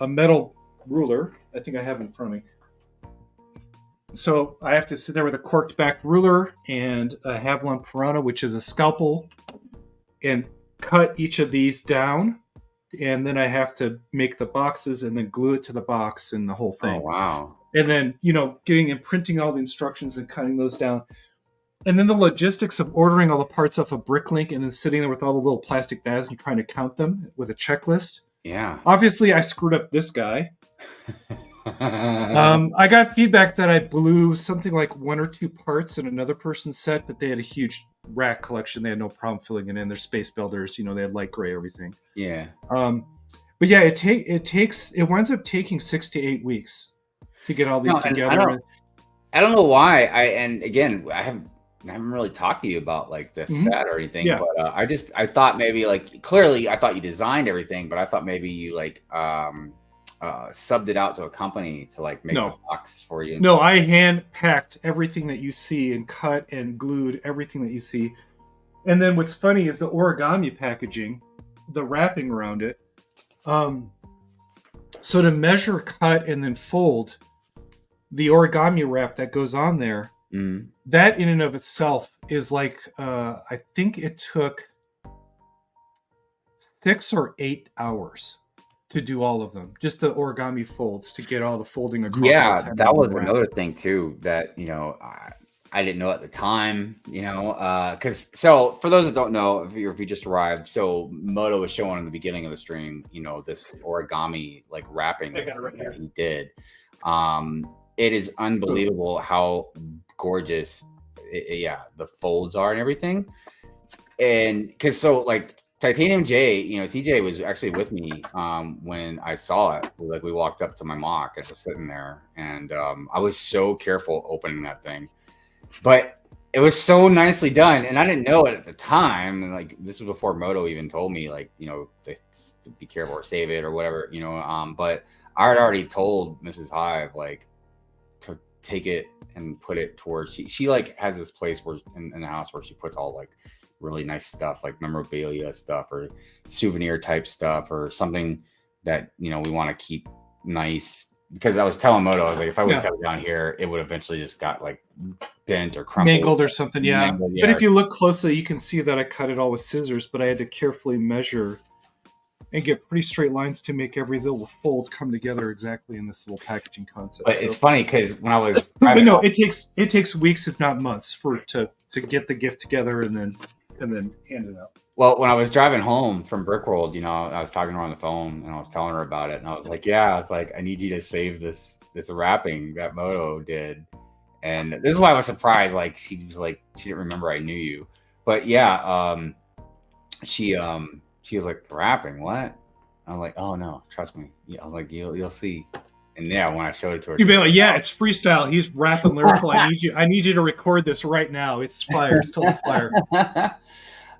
metal ruler. I think I have it in front of me. So I have to sit there with a corked back ruler and a Havilland Piranha, which is a scalpel, and cut each of these down. And then I have to make the boxes and then glue it to the box and the whole thing. Oh, wow. And then, getting and printing all the instructions and cutting those down. And then the logistics of ordering all the parts off of BrickLink and then sitting there with all the little plastic bags and trying to count them with a checklist. Yeah. Obviously, I screwed up this guy. I got feedback that I blew something like 1 or 2 parts in another person's set, but they had a huge rack collection. They had no problem filling it in. They're space builders, they had light gray everything. Yeah. But yeah, it winds up taking 6 to 8 weeks to get all these together. I don't know why. I haven't really talked to you about like this set or anything. Yeah. But I thought maybe like clearly I thought you designed everything, but I thought maybe you like subbed it out to a company to like make the box for you. No, I hand packed everything that you see and cut and glued everything that you see. And then what's funny is the origami packaging, the wrapping around it. So to measure, cut, and then fold the origami wrap that goes on there, that in and of itself is like, I think it took 6 or 8 hours to do all of them, just the origami folds to get all the folding across. Yeah, that was another thing too that I didn't know at the time, because so for those that don't know, if you just arrived, so Moto was showing in the beginning of the stream, this origami like wrapping that he did. It is unbelievable how gorgeous, the folds are and everything, and because so like. Titanium J, TJ was actually with me when I saw it. Like we walked up to my mock and was sitting there, and I was so careful opening that thing, but it was so nicely done, and I didn't know it at the time. And like this was before Moto even told me, like to be careful or save it or whatever, But I had already told Mrs. Hive like to take it and put it towards. She like has this place where in the house where she puts all like really nice stuff like memorabilia stuff or souvenir type stuff or something that we want to keep nice, because I was telling Moto, I was like, if I would have kept it down here, it would eventually just got like bent or crumpled, mangled or something. But if you look closely, you can see that I cut it all with scissors, but I had to carefully measure and get pretty straight lines to make every little fold come together exactly in this little packaging concept. But it's funny because when I was but no, it takes weeks if not months to get the gift together and then hand it out. Well, when I was driving home from BrickWorld, I was talking to her on the phone and I was telling her about it, and I was like, I need you to save this wrapping that Moto did. And this is why I was surprised. Like she was like she didn't remember I knew you, but yeah, she was like rapping. What? I was like, oh no, trust me. Yeah, I was like, you'll see. And yeah, when I showed it to her, You'd she be was like, yeah, it's freestyle. He's rapping lyrical. I need you to record this right now. It's fire. It's totally fire.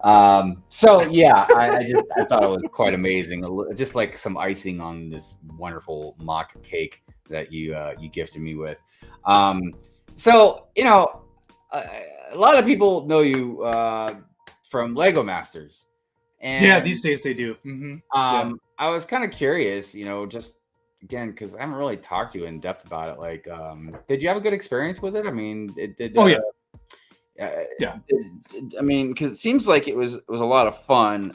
like, so yeah, I thought it was quite amazing. Just like some icing on this wonderful mock cake that you gifted me with. Um, so a, a lot of people know you from Lego Masters, Yeah, and these days they do. Yeah. I was kind of curious, just again because I haven't really talked to you in depth about it. Like, did you have a good experience with it? I mean, it did. Oh yeah. Uh, Yeah. I mean, because it seems like it was a lot of fun.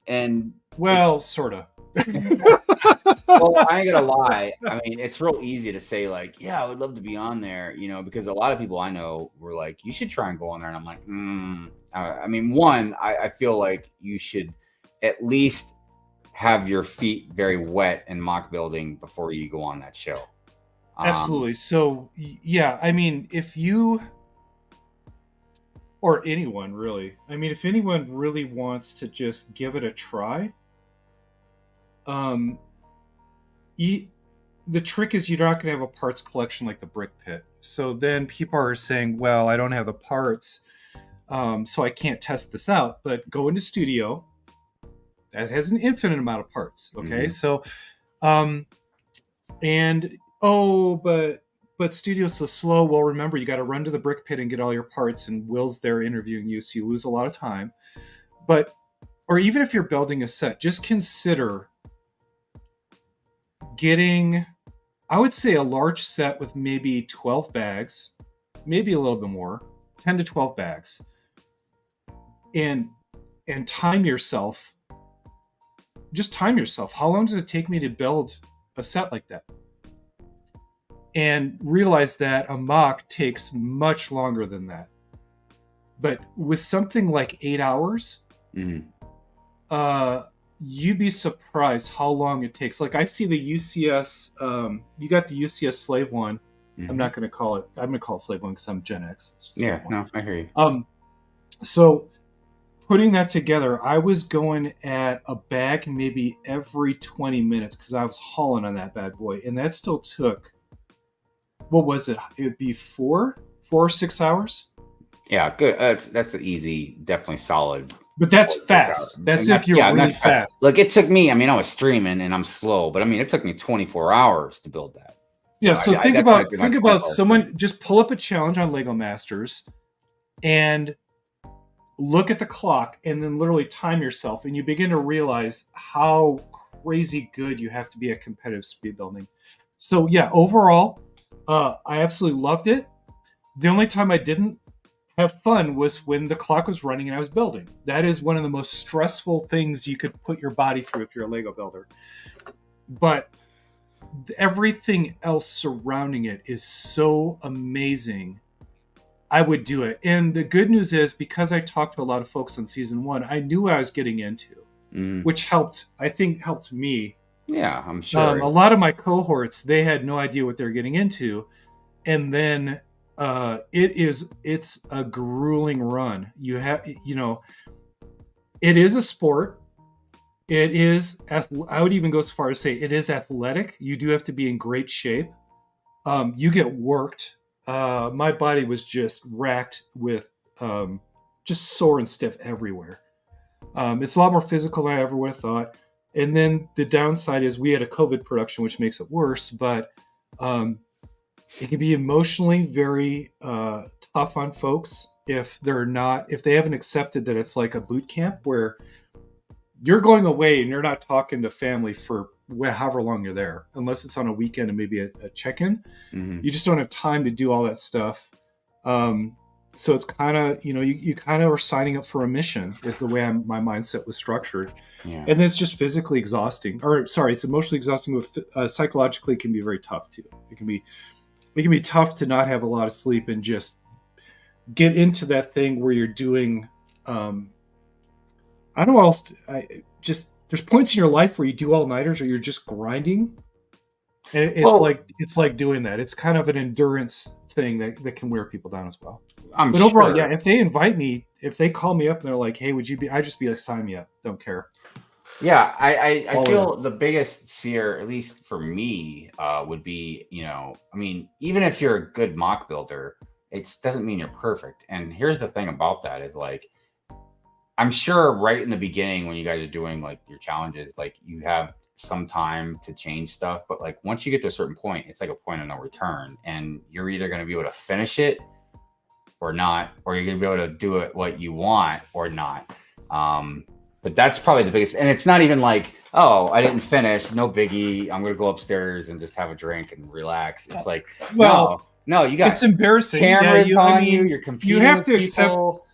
And Well, sort of. well, I ain't gonna lie. I mean, it's real easy to say like, yeah, I would love to be on there, because a lot of people I know were like, you should try and go on there, and I'm like, I mean, one, I feel like you should at least have your feet very wet in mock building before you go on that show. Absolutely. So yeah, I mean, if you or anyone really, I mean, if anyone really wants to just give it a try, the trick is you're not going to have a parts collection like the Brick Pit. So then people are saying, well, I don't have the parts, so I can't test this out. But go into Studio. That has an infinite amount of parts. Okay. So, but Studio's so slow. Well, remember, you got to run to the Brick Pit and get all your parts, and Will's there interviewing you, so you lose a lot of time. Or even if you're building a set, just consider getting, I would say, a large set with maybe 12 bags, maybe a little bit more, 10 to 12 bags, and time yourself. Just time yourself. How long does it take me to build a set like that? And realize that a mock takes much longer than that. But with something like 8 hours, you'd be surprised how long it takes. Like I see the UCS, you got the UCS Slave one. I'm not going to call it. I'm going to call it Slave one because I'm Gen X. Yeah, no, I hear you. So putting that together, I was going at a bag maybe every 20 minutes because I was hauling on that bad boy, and that still took. What was it? It'd be 4 or 6 hours. Yeah, good. That's an easy, definitely solid. But that's fast. That's if you're really fast. Look, it took me. I mean, I was streaming and I'm slow, but I mean, it took me 24 hours to build that. Yeah. So think about someone just pull up a challenge on Lego Masters, and look at the clock, and then literally time yourself, and you begin to realize how crazy good you have to be at competitive speed building. So yeah, overall, I absolutely loved it. The only time I didn't have fun was when the clock was running and I was building. That is one of the most stressful things you could put your body through if you're a Lego builder. But everything else surrounding it is so amazing. I would do it. And the good news is, because I talked to a lot of folks on season 1, I knew what I was getting into, which helped me. Yeah, I'm sure. A lot of my cohorts, they had no idea what they're getting into. And then it's a grueling run. It is a sport. It is, I would even go so far as to say it is athletic. You do have to be in great shape. You get worked. My body was just racked with just sore and stiff everywhere. It's a lot more physical than I ever would have thought. And then the downside is we had a COVID production, which makes it worse, but it can be emotionally very tough on folks if they haven't accepted that it's like a boot camp where you're going away and you're not talking to family for however long you're there, unless it's on a weekend and maybe a check-in. You just don't have time to do all that stuff. So it's kind of, you kind of are signing up for a mission is the way my mindset was structured. Yeah. And then it's just physically exhausting, it's emotionally exhausting, but psychologically it can be very tough too. It can be tough to not have a lot of sleep and just get into that thing where you're doing, I don't know what else, there's points in your life where you do all-nighters or you're just grinding It's it's like doing that. It's kind of an endurance thing that can wear people down as well. I'm overall, sure. yeah, if they invite me, if they call me up and they're like, "Hey, would you be?" I just be like, "Sign me up. Don't care." Yeah, I All feel the biggest fear, at least for me, would be, I mean, even if you're a good mock builder, it doesn't mean you're perfect. And here's the thing about that is like, I'm sure right in the beginning when you guys are doing like your challenges, like you have some time to change stuff, but like once you get to a certain point, it's like a point of no return, and you're either going to be able to finish it or not, or you're going to be able to do it what you want or not. But that's probably the biggest, and it's not even like, oh, I didn't finish, no biggie, I'm going to go upstairs and just have a drink and relax. It's like, no, you got it's embarrassing. cameras on you, you're competing you have with to people. accept.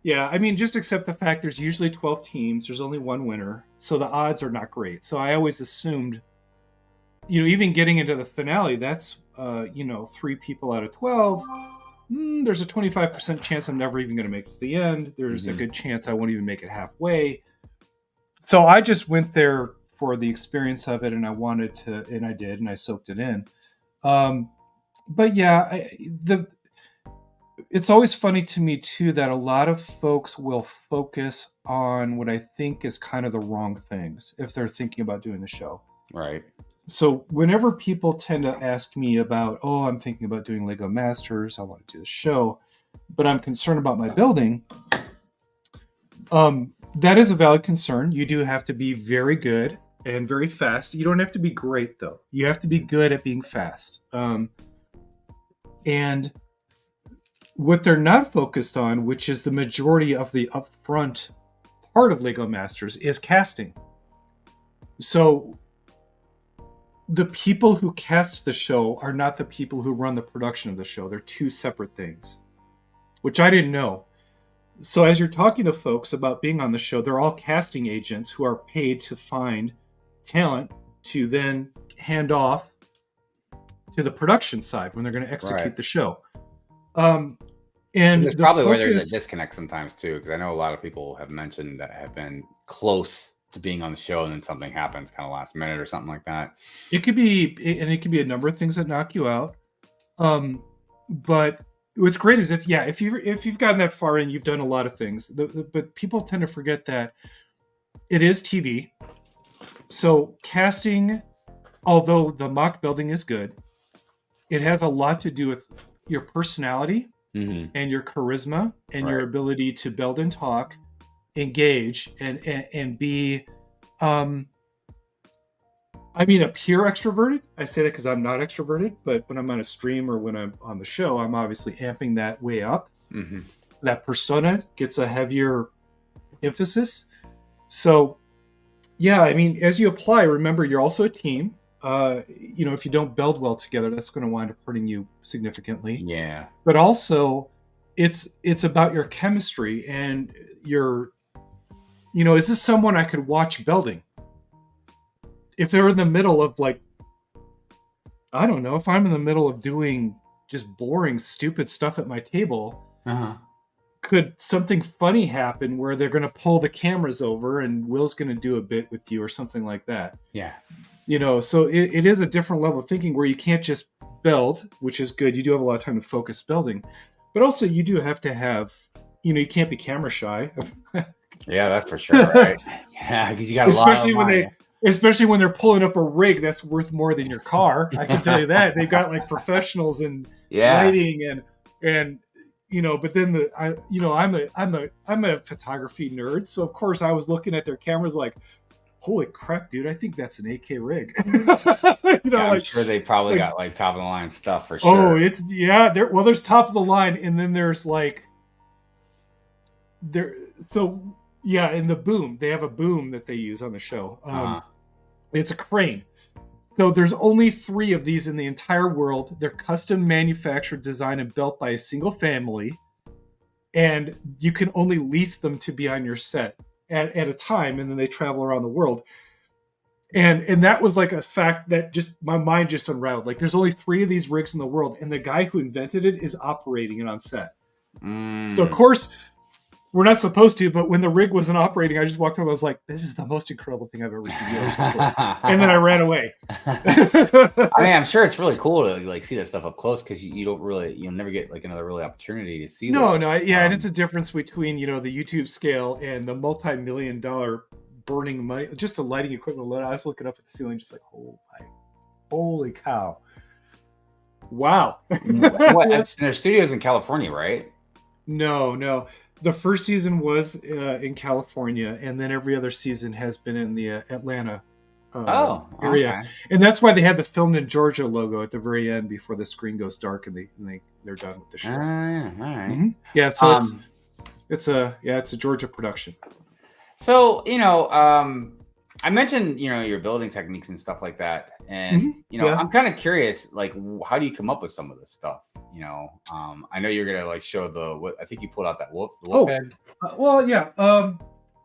Yeah, I mean, just accept the fact there's usually 12 teams. There's only one winner, so the odds are not great. So I always assumed, even getting into the finale, that's 3 people out of 12. There's a 25% chance I'm never even going to make it to the end. There's a good chance I won't even make it halfway. So I just went there for the experience of it, and I wanted to, and I did, and I soaked it in. But yeah, it's always funny to me too that a lot of folks will focus on what I think is kind of the wrong things if they're thinking about doing the show. Right. So whenever people tend to ask me about, oh, I'm thinking about doing Lego Masters, I want to do the show, but I'm concerned about my building, that is a valid concern. You do have to be very good and very fast. You don't have to be great, though. You have to be good at being fast. And what they're not focused on, which is the majority of the upfront part of Lego Masters, is casting. So the people who cast the show are not the people who run the production of the show. They're two separate things, which I didn't know. So as you're talking to folks about being on the show, they're all casting agents who are paid to find talent to then hand off to the production side when they're going to execute the show. And there's probably where there's a disconnect sometimes too, because I know a lot of people have mentioned that have been close to being on the show and then something happens kind of last minute or something like that. It could be a number of things that knock you out. But what's great is if you've gotten that far in, you've done a lot of things. But people tend to forget that it is TV. So casting, although the mock building is good, it has a lot to do with your personality and your charisma and your ability to build and talk, engage, and be, a pure extroverted. I say that because I'm not extroverted, but when I'm on a stream or when I'm on the show, I'm obviously amping that way up. That persona gets a heavier emphasis. So, yeah, as you apply, remember you're also a team. If you don't build well together, that's going to wind up hurting you significantly. Yeah. But also, it's about your chemistry and your, is this someone I could watch building? If they're in the middle of I don't know, if I'm in the middle of doing just boring, stupid stuff at my table, could something funny happen where they're going to pull the cameras over and Will's going to do a bit with you or something like that? Yeah. So it is a different level of thinking where you can't just build, which is good. You do have a lot of time to focus building, but also you do have to have, you can't be camera shy. Yeah, that's for sure. Right. Yeah, because you got especially when they're pulling up a rig that's worth more than your car. I can tell you that. They've got professionals in lighting and but then I'm a photography nerd, so of course I was looking at their cameras like, holy crap, dude, I think that's an AK rig. I'm sure they probably got top of the line stuff for sure. Oh, there's top of the line, and then there's and the boom. They have a boom that they use on the show. It's a crane. So there's only 3 of these in the entire world. They're custom manufactured, designed, and built by a single family. And you can only lease them to be on your set at a time, and then they travel around the world. And that was a fact that just my mind just unraveled. There's only 3 of these rigs in the world, and the guy who invented it is operating it on set. So of course, we're not supposed to, but when the rig wasn't operating, I just walked up. I was like, "This is the most incredible thing I've ever seen." And then I ran away. I mean, I'm sure it's really cool to like see that stuff up close because you don't really, you'll never get like another really opportunity to see that. And it's a difference between the YouTube scale and the multi-million-dollar burning money, just the lighting equipment alone. I was looking up at the ceiling, just like, holy cow! Wow. What? And their studios in California, right? No. The first season was in California, and then every other season has been in the Atlanta area. Okay. And that's why they had the Filmed in Georgia logo at the very end before the screen goes dark and they're done with the show. All right. Mm-hmm. Yeah, so it's a Georgia production. So, I mentioned, your building techniques and stuff like that. And, I'm kind of curious, like, how do you come up with some of this stuff? I know you're going to like show I think you pulled out that wolf head.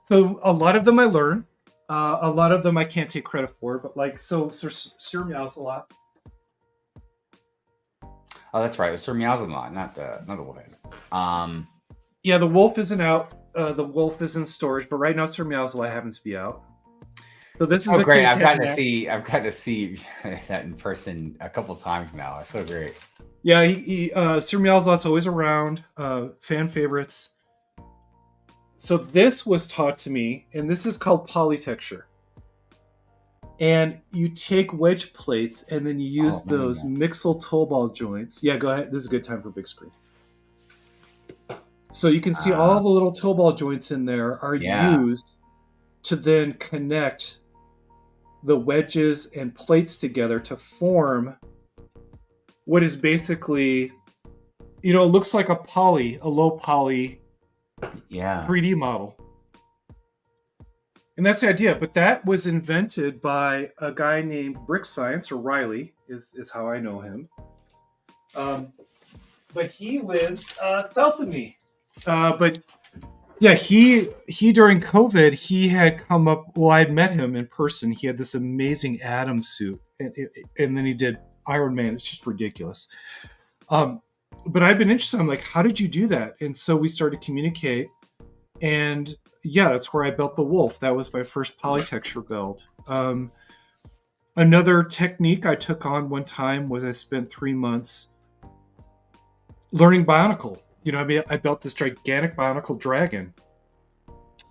So a lot of them I learn. A lot of them I can't take credit for, but like, Sir Meows a lot. Oh, that's right. It was Sir Meows a lot, not the wolf head. Yeah, the wolf isn't out. The wolf is in storage, but right now Sir Meows a lot happens to be out. So this is great. I've gotten to see that in person a couple times now. It's so great. Yeah, Sir Meowslot's always around. Fan favorites. So this was taught to me, and this is called polytexture. And you take wedge plates, and then you use those Mixel toe ball joints. Yeah, go ahead. This is a good time for big screen. So you can see all the little toe ball joints in there are used to then connect the wedges and plates together to form what is basically, it looks like a low poly 3D model. And that's the idea. But that was invented by a guy named Brick Science, or Riley is how I know him. But he lives south of me. But yeah, he during COVID, he had come up, well, I'd met him in person. He had this amazing Atom suit. And then he did Iron Man. It's just ridiculous. But I've been interested. I'm like, how did you do that? And so we started to communicate. And yeah, that's where I built the wolf. That was my first polytexture build. Another technique I took on one time was I spent 3 months learning Bionicle. I built this gigantic Bionicle dragon.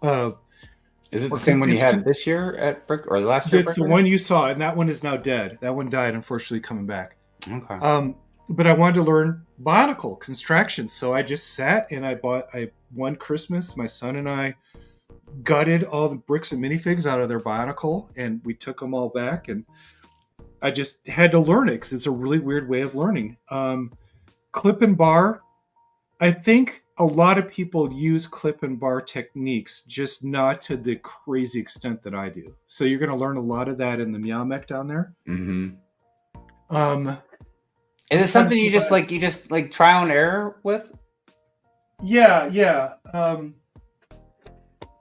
Is it the same one you had this year at Brick, or the last year? It's the one you saw, and that one is now dead. That one died, unfortunately, coming back. Okay. But I wanted to learn Bionicle construction, so I just sat and one Christmas, my son and I gutted all the bricks and minifigs out of their Bionicle, and we took them all back, and I just had to learn it because it's a really weird way of learning. Clip and bar. I think a lot of people use clip and bar techniques, just not to the crazy extent that I do. So you're going to learn a lot of that in the Meow Mech down there. Mm-hmm. Is it something you just like trial and error with? Yeah.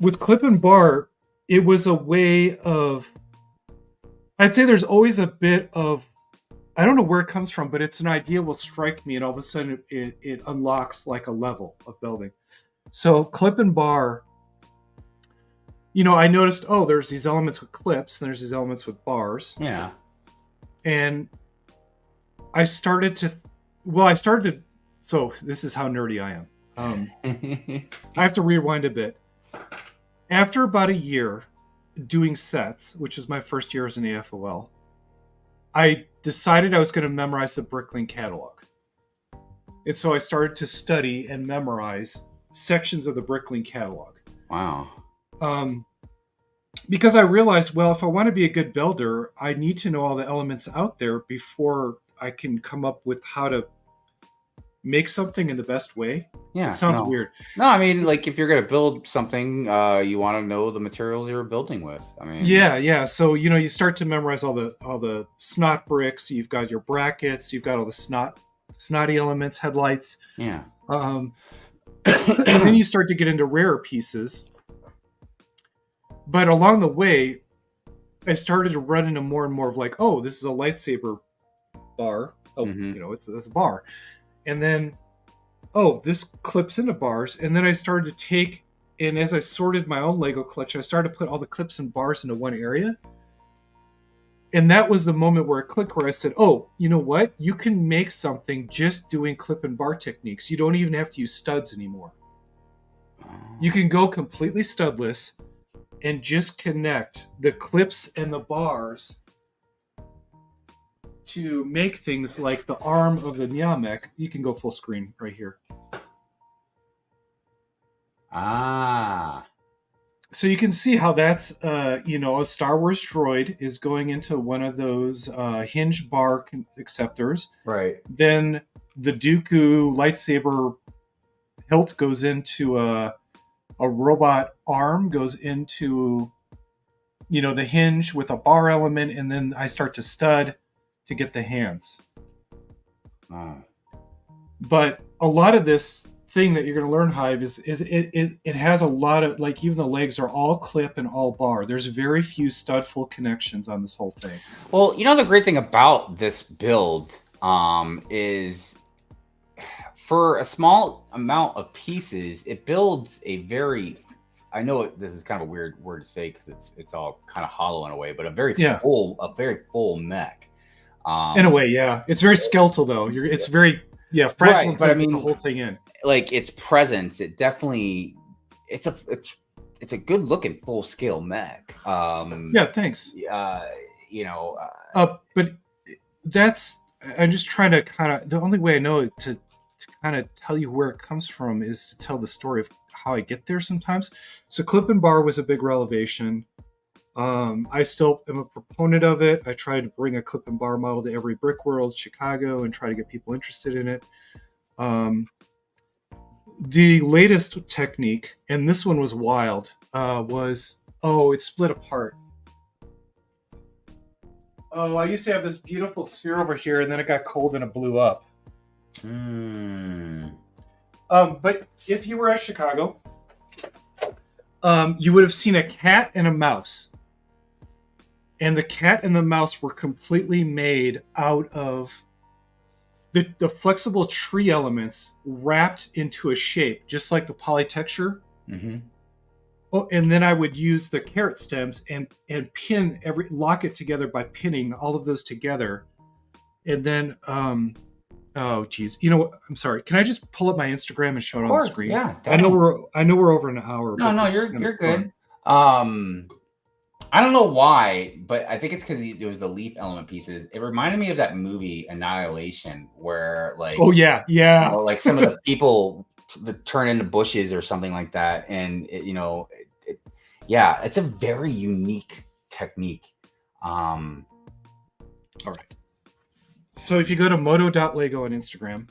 With clip and bar, it was a way of, I'd say there's always a bit of, I don't know where it comes from, but it's an idea will strike me, and all of a sudden it unlocks like a level of building. So clip and bar, I noticed, there's these elements with clips, and there's these elements with bars. Yeah. And so this is how nerdy I am. I have to rewind a bit. After about a year doing sets, which is my first year as an AFOL, I decided I was going to memorize the Bricklink catalog. And so I started to study and memorize sections of the Bricklink catalog. Wow. Because I realized, well, if I want to be a good builder, I need to know all the elements out there before I can come up with how to make something in the best way. Yeah. It sounds weird. No, I mean, like if you're going to build something, you want to know the materials you're building with. I mean, yeah. So, you start to memorize all the snot bricks. You've got your brackets. You've got all the snotty elements, headlights. Yeah. And then you start to get into rarer pieces. But along the way, I started to run into more and more of like, this is a lightsaber bar. It's a bar. And then, this clips into bars. And then I started to take And as I sorted my own Lego collection, I started to put all the clips and bars into one area. And that was the moment where it clicked, where I said, oh, you know what? You can make something just doing clip and bar techniques. You don't even have to use studs anymore. You can go completely studless and just connect the clips and the bars to make things like the arm of the Niamek. You can go full screen right here. Ah. So you can see how that's, a Star Wars droid is going into one of those hinge bar acceptors. Right. Then the Dooku lightsaber hilt goes into a robot arm, goes into, the hinge with a bar element, and then I start to stud to get the hands. But a lot of this thing that you're going to learn, Hive, is it has a lot of, like, even the legs are all clip and all bar. There's very few studful connections on this whole thing. Well, the great thing about this build is for a small amount of pieces, it builds a very, I know this is kind of a weird word to say because it's all kind of hollow in a way, but a very full mech. In a way, yeah. It's very skeletal though. It's very fragile, right, but I mean the whole thing in. Like its presence, it definitely it's a good looking full scale mech. Thanks. But that's, I'm just trying to kind of, the only way I know to kind of tell you where it comes from is to tell the story of how I get there sometimes. So clip and bar was a big revelation. I still am a proponent of it. I try to bring a clip and bar model to every BrickWorld Chicago and try to get people interested in it. The latest technique, and this one was wild, was, it split apart. Oh, I used to have this beautiful sphere over here, and then it got cold and it blew up. But if you were at Chicago, you would have seen a cat and a mouse. And the cat and the mouse were completely made out of the flexible tree elements wrapped into a shape, just like the polytexture. Mm-hmm. Oh, and then I would use the carrot stems and pin lock it together by pinning all of those together. And then, oh geez, I'm sorry. Can I just pull up my Instagram and show it on the screen? Yeah, definitely. I know we're over an hour. No, you're good. I don't know why, but I think it's because it was the leaf element pieces. It reminded me of that movie Annihilation, where like, like some of the people that turn into bushes or something like that, and it's a very unique technique. All right. So if you go to moto.lego on Instagram,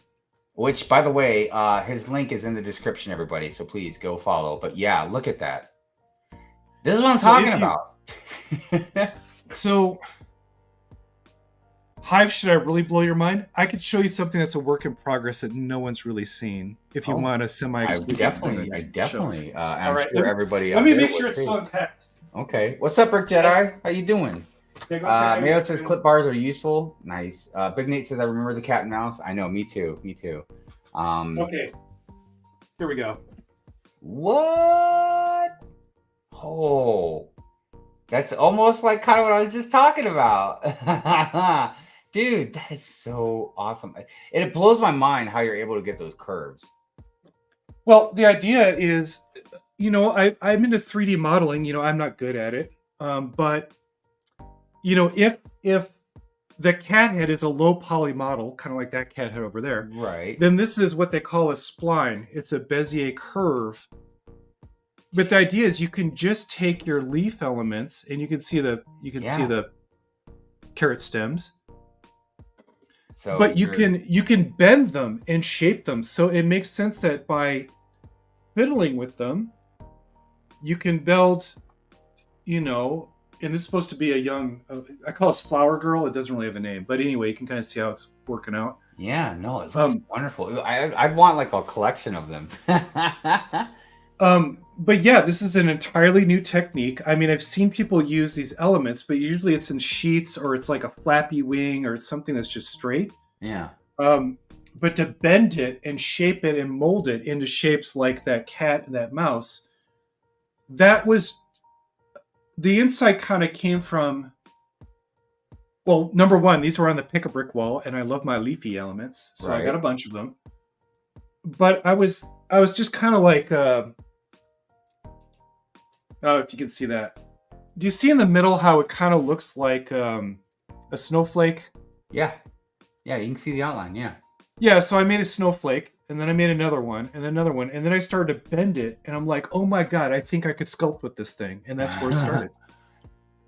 which by the way, his link is in the description, everybody. So please go follow. But yeah, look at that. This is what I'm talking about. So, Hive, should I really blow your mind? I could show you something that's a work in progress that no one's really seen. If you want a semi-exclusive, I definitely. I'm right, sure everybody. Let me make sure it's still intact. Okay, what's up, Brick Jedi? How you doing? Mayo says clip bars are useful. Nice. Big Nate says I remember the cat and mouse. I know. Me too. Okay. Here we go. What? Oh. That's almost like kind of what I was just talking about. Dude, that is so awesome. It blows my mind how you're able to get those curves. Well, the idea is, I'm into 3D modeling. I'm not good at it. But, if the cat head is a low poly model, kind of like that cat head over there, right? Then this is what they call a spline. It's a Bezier curve. But the idea is you can just take your leaf elements, and you can see the carrot stems. So but you can bend them and shape them. So it makes sense that by fiddling with them, you can build, and this is supposed to be a young, I call this flower girl. It doesn't really have a name, but anyway, you can kind of see how it's working out. Yeah, no, it's wonderful. I'd want like a collection of them. But yeah, this is an entirely new technique. I mean, I've seen people use these elements, but usually it's in sheets or it's like a flappy wing or something that's just straight. Yeah. But to bend it and shape it and mold it into shapes like that cat and that mouse, that was the insight kind of came from, well, number one, these were on the pick a brick wall, and I love my leafy elements, so I got a bunch of them. But I was just kind of like, I don't know if you can see that. Do you see in the middle how it kind of looks like a snowflake? Yeah, you can see the outline. Yeah, so I made a snowflake, and then I made another one, and then another one, and then I started to bend it, and I'm like, oh my god, I think I could sculpt with this thing, and that's where it started.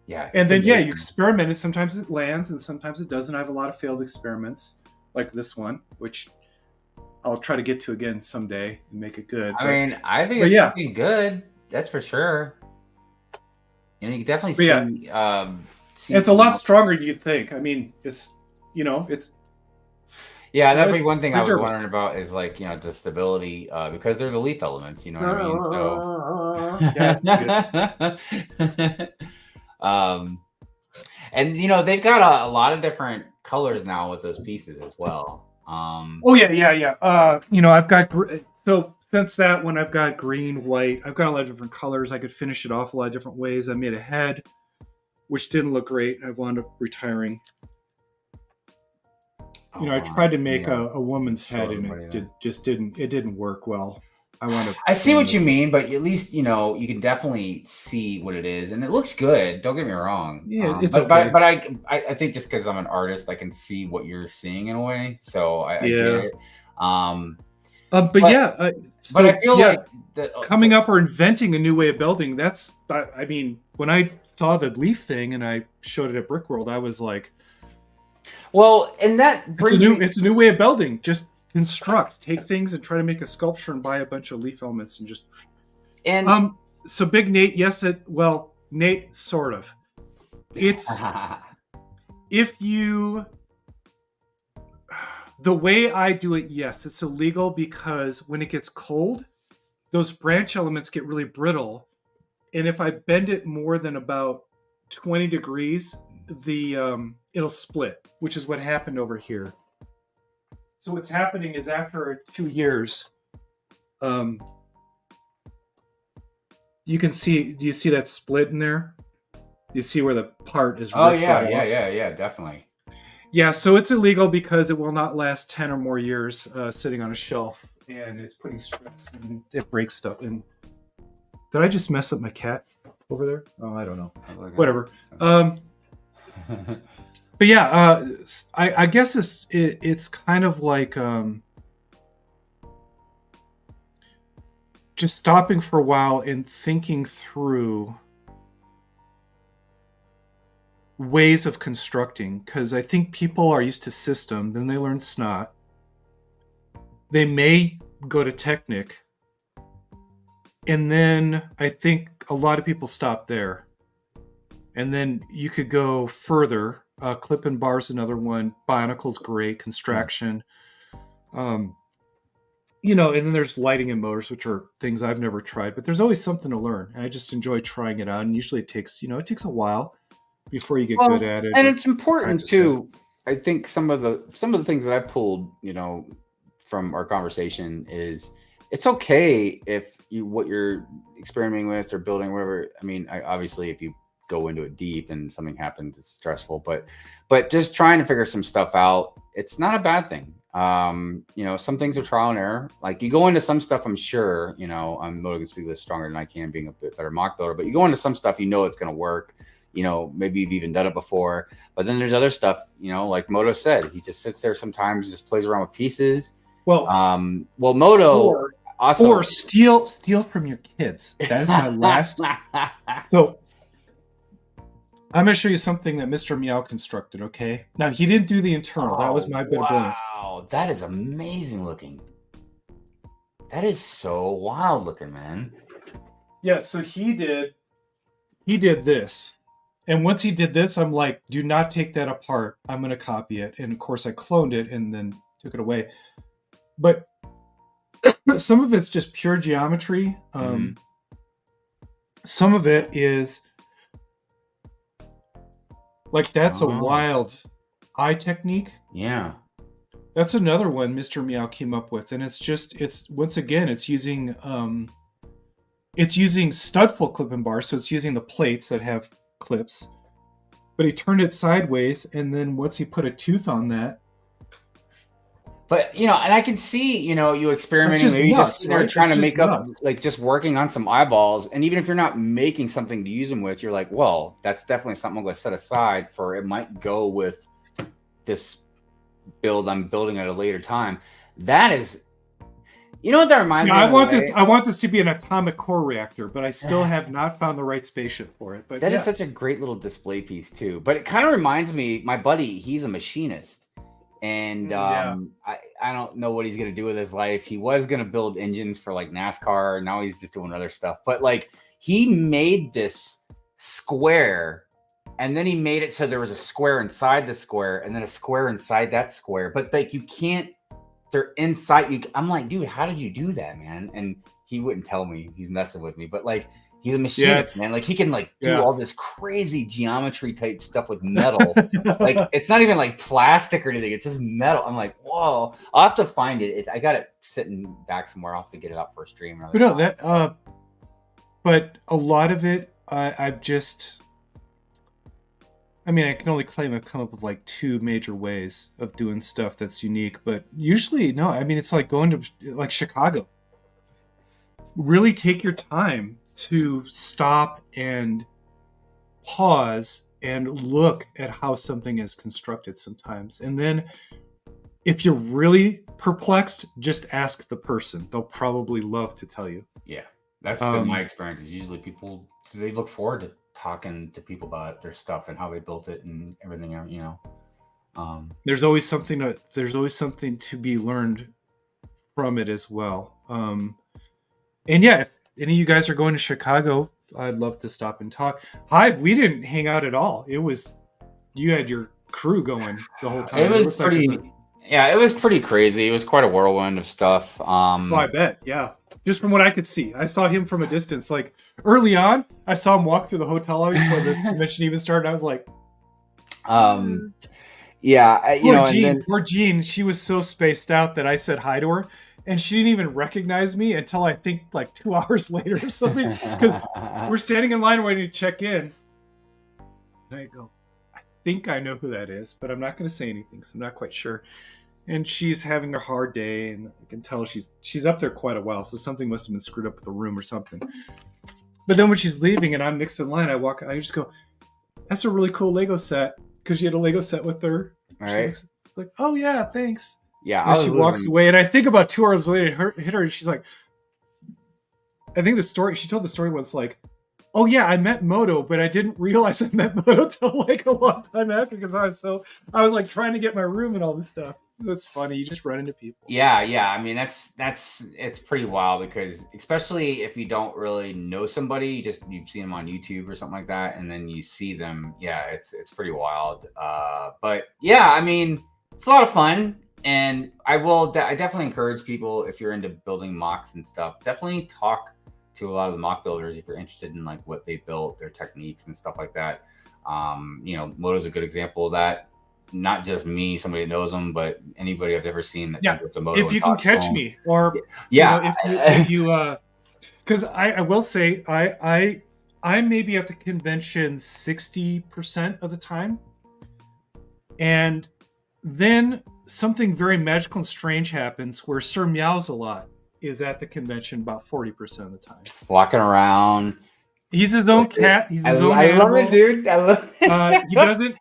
Yeah, and then you experiment, and sometimes it lands, and sometimes it doesn't. I have a lot of failed experiments, like this one, which I'll try to get to again someday and make it good. I think it's looking good. That's for sure. And you can definitely see. It's a lot stronger than you'd think. I mean, it's. Yeah, that'd be one thing I was wondering about is like, the stability, because they're the leaf elements, you know what I mean? So, and they've got a lot of different colors now with those pieces as well. I've got so since that one, I've got green, white. I've got a lot of different colors. I could finish it off a lot of different ways. I made a head, which didn't look great. I wound up retiring. I tried to make a woman's head, and it didn't work well. I see what you mean, but at least you can definitely see what it is, and it looks good. Don't get me wrong. Yeah, it's okay. But I think just because I'm an artist, I can see what you're seeing in a way. So I get it. But I feel like coming up or inventing a new way of building. That's when I saw the leaf thing and I showed it at BrickWorld, I was like, well, and that it's a new way of building. Just construct, take things and try to make a sculpture and buy a bunch of leaf elements and just. And so Big Nate, Nate, sort of. It's if you. The way I do it, yes, it's illegal because when it gets cold, those branch elements get really brittle, and if I bend it more than about 20 degrees, it'll split, which is what happened over here. So what's happening is after 2 years, you can see. Do you see that split in there? You see where the part is. Oh yeah, definitely. Yeah, so it's illegal because it will not last 10 or more years sitting on a shelf, and it's putting stress and it breaks stuff. And did I just mess up my cat over there? Oh, I don't know. Whatever. But yeah, I guess it's kind of like just stopping for a while and thinking through ways of constructing, because I think people are used to system, then they learn snot. They may go to Technic, and then I think a lot of people stop there. And then you could go further. Clip and bar's another one. Bionicle's great. Construction. And then there's lighting and motors, which are things I've never tried, but there's always something to learn. And I just enjoy trying it out. And usually it takes a while before you get good at it. And it's important too. I think some of the things that I pulled, from our conversation is it's okay if what you're experimenting with or building, whatever. I mean, obviously if you go into it deep and something happens, it's stressful, but just trying to figure some stuff out, it's not a bad thing. Some things are trial and error. Like you go into some stuff, I'm sure, Moto can speak this stronger than I can, being a bit better mock builder, but you go into some stuff, it's going to work. Maybe you've even done it before, but then there's other stuff, like Moto said, he just sits there sometimes, just plays around with pieces. Well, Moto also, or steal from your kids. That is my last. So I'm going to show you something that Mr. Meow constructed. Okay. Now he didn't do the internal. That was my bit of brilliance. Wow, that is amazing looking. That is so wild looking, man. Yeah. So he did this. And once he did this, I'm like, do not take that apart. I'm going to copy it. And of course, I cloned it and then took it away. But some of it's just pure geometry. Some of it is like, that's a wild eye technique. Yeah. That's another one Mr. Meow came up with. And it's once again, it's using it's using stud full clip and bar, so it's using the plates that have clips. But he turned it sideways, and then once he put a tooth on that. But and I can see you experimenting, just maybe nuts, just sitting there right? trying It's to just make up, nuts. like just working on some eyeballs. And even if you're not making something to use them with, you're like, well, that's definitely something I'm going to set aside for. It might go with this build I'm building at a later time. That is, what that reminds me I of? I want this to be an atomic core reactor, but I still have not found the right spaceship for it. But that is such a great little display piece too. But it kind of reminds me, my buddy, he's a machinist. And I don't know what he's gonna do with his life. He was gonna build engines for like NASCAR. Now he's just doing other stuff. But like he made this square, and then he made it so there was a square inside the square, and then a square inside that square. But like you can't. They're inside you. I'm like, dude, how did you do that, man? And he wouldn't tell me. He's messing with me. But like he's a machinist, man. Like he can like do all this crazy geometry type stuff with metal. Like it's not even like plastic or anything. It's just metal. I'm like, whoa. I'll have to find it. I got it sitting back somewhere. I'll have to get it out for a stream. But no, that. But a lot of it, I've just. I mean, I can only claim I've come up with like 2 major ways of doing stuff that's unique. But usually, no. I mean, it's like going to like Chicago. Really take your time to stop and pause and look at how something is constructed sometimes. And then if you're really perplexed, just ask the person. They'll probably love to tell you. Yeah, that's been my experience. Is usually people, they look forward to talking to people about their stuff and how they built it and everything, there's always something to be learned from it as well. And yeah, if any of you guys are going to Chicago, I'd love to stop and talk. Hive, we didn't hang out at all. It was, you had your crew going the whole time. It was it was pretty crazy. It was quite a whirlwind of stuff. I bet, yeah. Just from what I could see, I saw him from a distance. Like early on, I saw him walk through the hotel lobby before the convention even started. I was like, poor Jean, she was so spaced out that I said hi to her, and she didn't even recognize me until I think like 2 hours later or something. Because we're standing in line waiting to check in, and I go, I think I know who that is, but I'm not going to say anything, so I'm not quite sure. And she's having a hard day, and I can tell she's up there quite a while, so something must have been screwed up with the room or something. But then when she's leaving and I'm next in line, I just go, that's a really cool Lego set, because she had a Lego set with her. All right. Like, oh yeah, thanks. Yeah. And she walks away, and I think about 2 hours later, hit her, and she's like, I think she told the story was like, oh yeah, I met Moto, but I didn't realize I met Moto till like a long time after, because I was like trying to get my room and all this stuff. That's funny. You just run into people. Yeah. I mean, it's pretty wild, because especially if you don't really know somebody, you've seen them on YouTube or something like that, and then you see them. Yeah, it's pretty wild. But yeah, I mean, it's a lot of fun, and I definitely encourage people, if you're into building mocks and stuff, definitely talk to a lot of the mock builders if you're interested in like what they built, their techniques and stuff like that. Moto's a good example of that. Not just me, somebody that knows them, but anybody I've ever seen that built a Moto. If you can catch me, or if you because I will say I may be at the convention 60% of the time, and then something very magical and strange happens where Sir Meows-a-Lot is at the convention about 40% of the time, walking around. He's his own cat. He's his own I animal. love it, dude. I love it.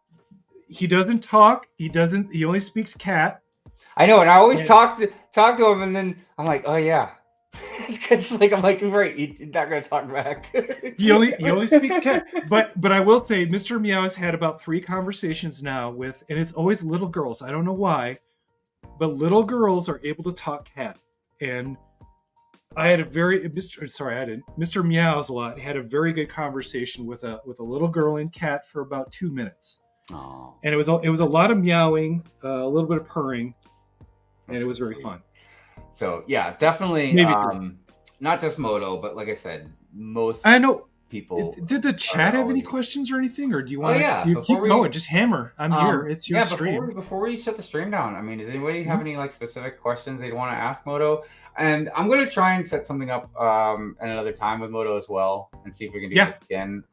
He doesn't talk. He only speaks cat. I know, and I always talk to him, and then I'm like, oh yeah. It's like I'm like, right, you're not gonna talk back. he only speaks cat. But I will say, Mr. Meow has had about 3 conversations now with, and it's always little girls. I don't know why, but little girls are able to talk cat. And I had Mr. Meows-a-Lot had a very good conversation with a little girl and cat for about 2 minutes. Aww. And it was a lot of meowing, a little bit of purring, and it was very fun. So yeah, definitely. Not just Moto, but like I said, most people. Did the chat have any always- questions or anything, or do you Oh, want yeah, to? You before keep we- going, just hammer. I'm here. It's your yeah, stream. before we shut the stream down, I mean, does anybody have Mhm. any like specific questions they'd want to ask Moto? And I'm gonna try and set something up at another time with Moto as well, and see if we can do Yeah. this again.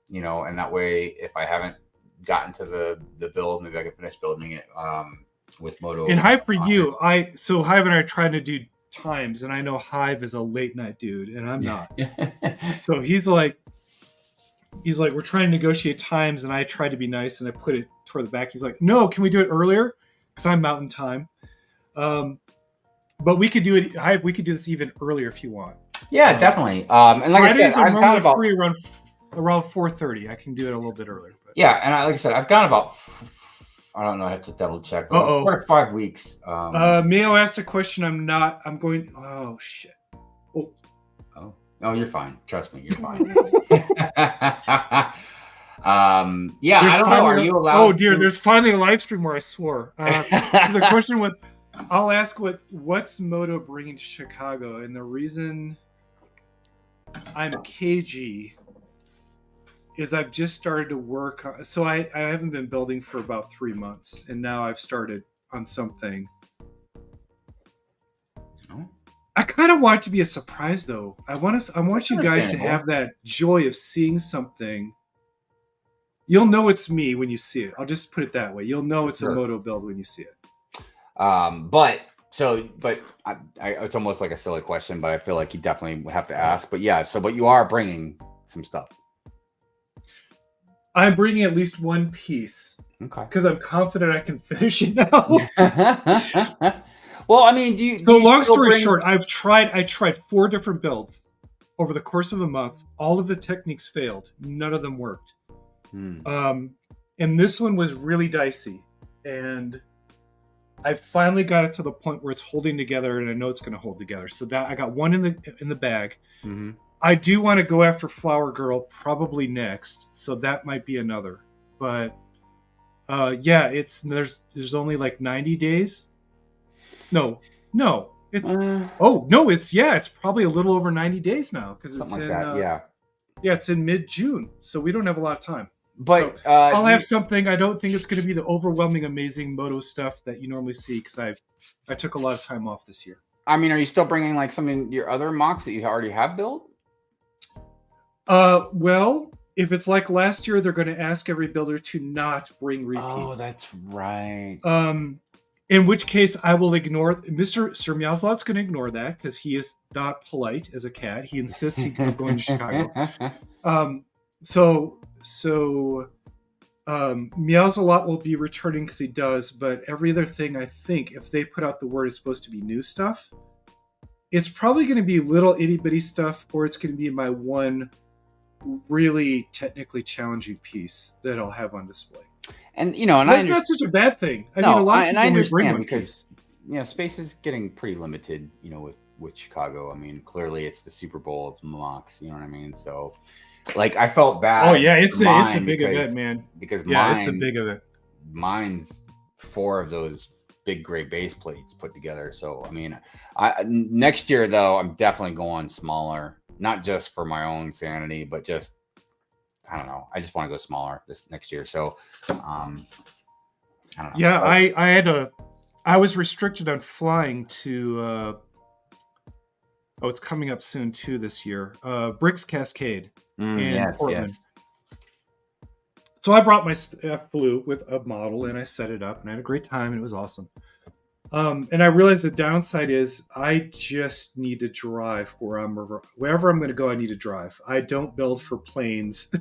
You know, and that way, if I haven't gotten to the build, maybe I can finish building it with Moto. And Hive for you, so Hive and I are trying to do times, and I know Hive is a late night dude, and I'm not. So he's like, we're trying to negotiate times, and I tried to be nice, and I put it toward the back. He's like, no, can we do it earlier? Because I'm Mountain Time. But we could do it, Hive. We could do this even earlier if you want. Yeah, definitely. And like Fridays I said, are I've normally got about free around 4:30. I can do it a little bit earlier. But. yeah, and like I said, I've got about I don't know, I have to double check. But 4 to 5 weeks. Mayo asked a question. I'm going. Oh shit. Oh, you're fine. Trust me, you're fine. Yeah, There's I don't know. Are you allowed? Oh dear, there's finally a live stream where I swore. The question was, I'll ask what's Moto bringing to Chicago, and the reason I'm cagey is I've just started to work on, so I haven't been building for about 3 months, and now I've started on something. Oh. I kind of want it to be a surprise, though. I want you guys to have that joy of seeing something. You'll know it's me when you see it. I'll just put it that way. You'll know it's a Moto build when you see it. But it's almost like a silly question, but I feel like you definitely would have to ask. But yeah, but you are bringing some stuff. I'm bringing at least one piece. Okay. Because I'm confident I can finish it now. Well, I mean, long story short, I tried 4 different builds over the course of a month. All of the techniques failed. None of them worked. And this one was really dicey. And I finally got it to the point where it's holding together, and I know it's going to hold together. So that I got one in the bag. Mm-hmm. I do want to go after Flower Girl probably next, so that might be another. But yeah, there's only like 90 days. No, it's it's probably a little over 90 days now because it's in it's in mid-June, so we don't have a lot of time. But so I'll have something. I don't think it's going to be the overwhelming, amazing Moto stuff that you normally see because I took a lot of time off this year. I mean, are you still bringing like some of your other mocks that you already have built? Well, if it's like last year, they're going to ask every builder to not bring repeats. Oh, that's right. In which case, I will ignore Sir Meowslot's going to ignore that because he is not polite as a cat. He insists he's going to Chicago. So Meowslot will be returning because he does, but every other thing, I think, if they put out the word it's supposed to be new stuff, it's probably going to be little itty bitty stuff, or it's going to be my one really technically challenging piece that I'll have on display. And that's not such a bad thing. I mean, a lot of people understand because space is getting pretty limited. With Chicago. I mean, clearly it's the Super Bowl of mocks. You know what I mean? So, like, I felt bad. Oh yeah, it's a big event, man. Because it's a big event. Mine's 4 of those big gray base plates put together. So I mean, next year though, I'm definitely going smaller. Not just for my own sanity, but just I don't know. I just want to go smaller this next year. So, I don't know. Yeah, I was restricted on flying to. It's coming up soon too this year. Brick's Cascade in Portland. Yes. So I brought my flew with a model and I set it up and I had a great time and it was awesome. And I realized the downside is I just need to drive wherever I'm going to go. I need to drive. I don't build for planes.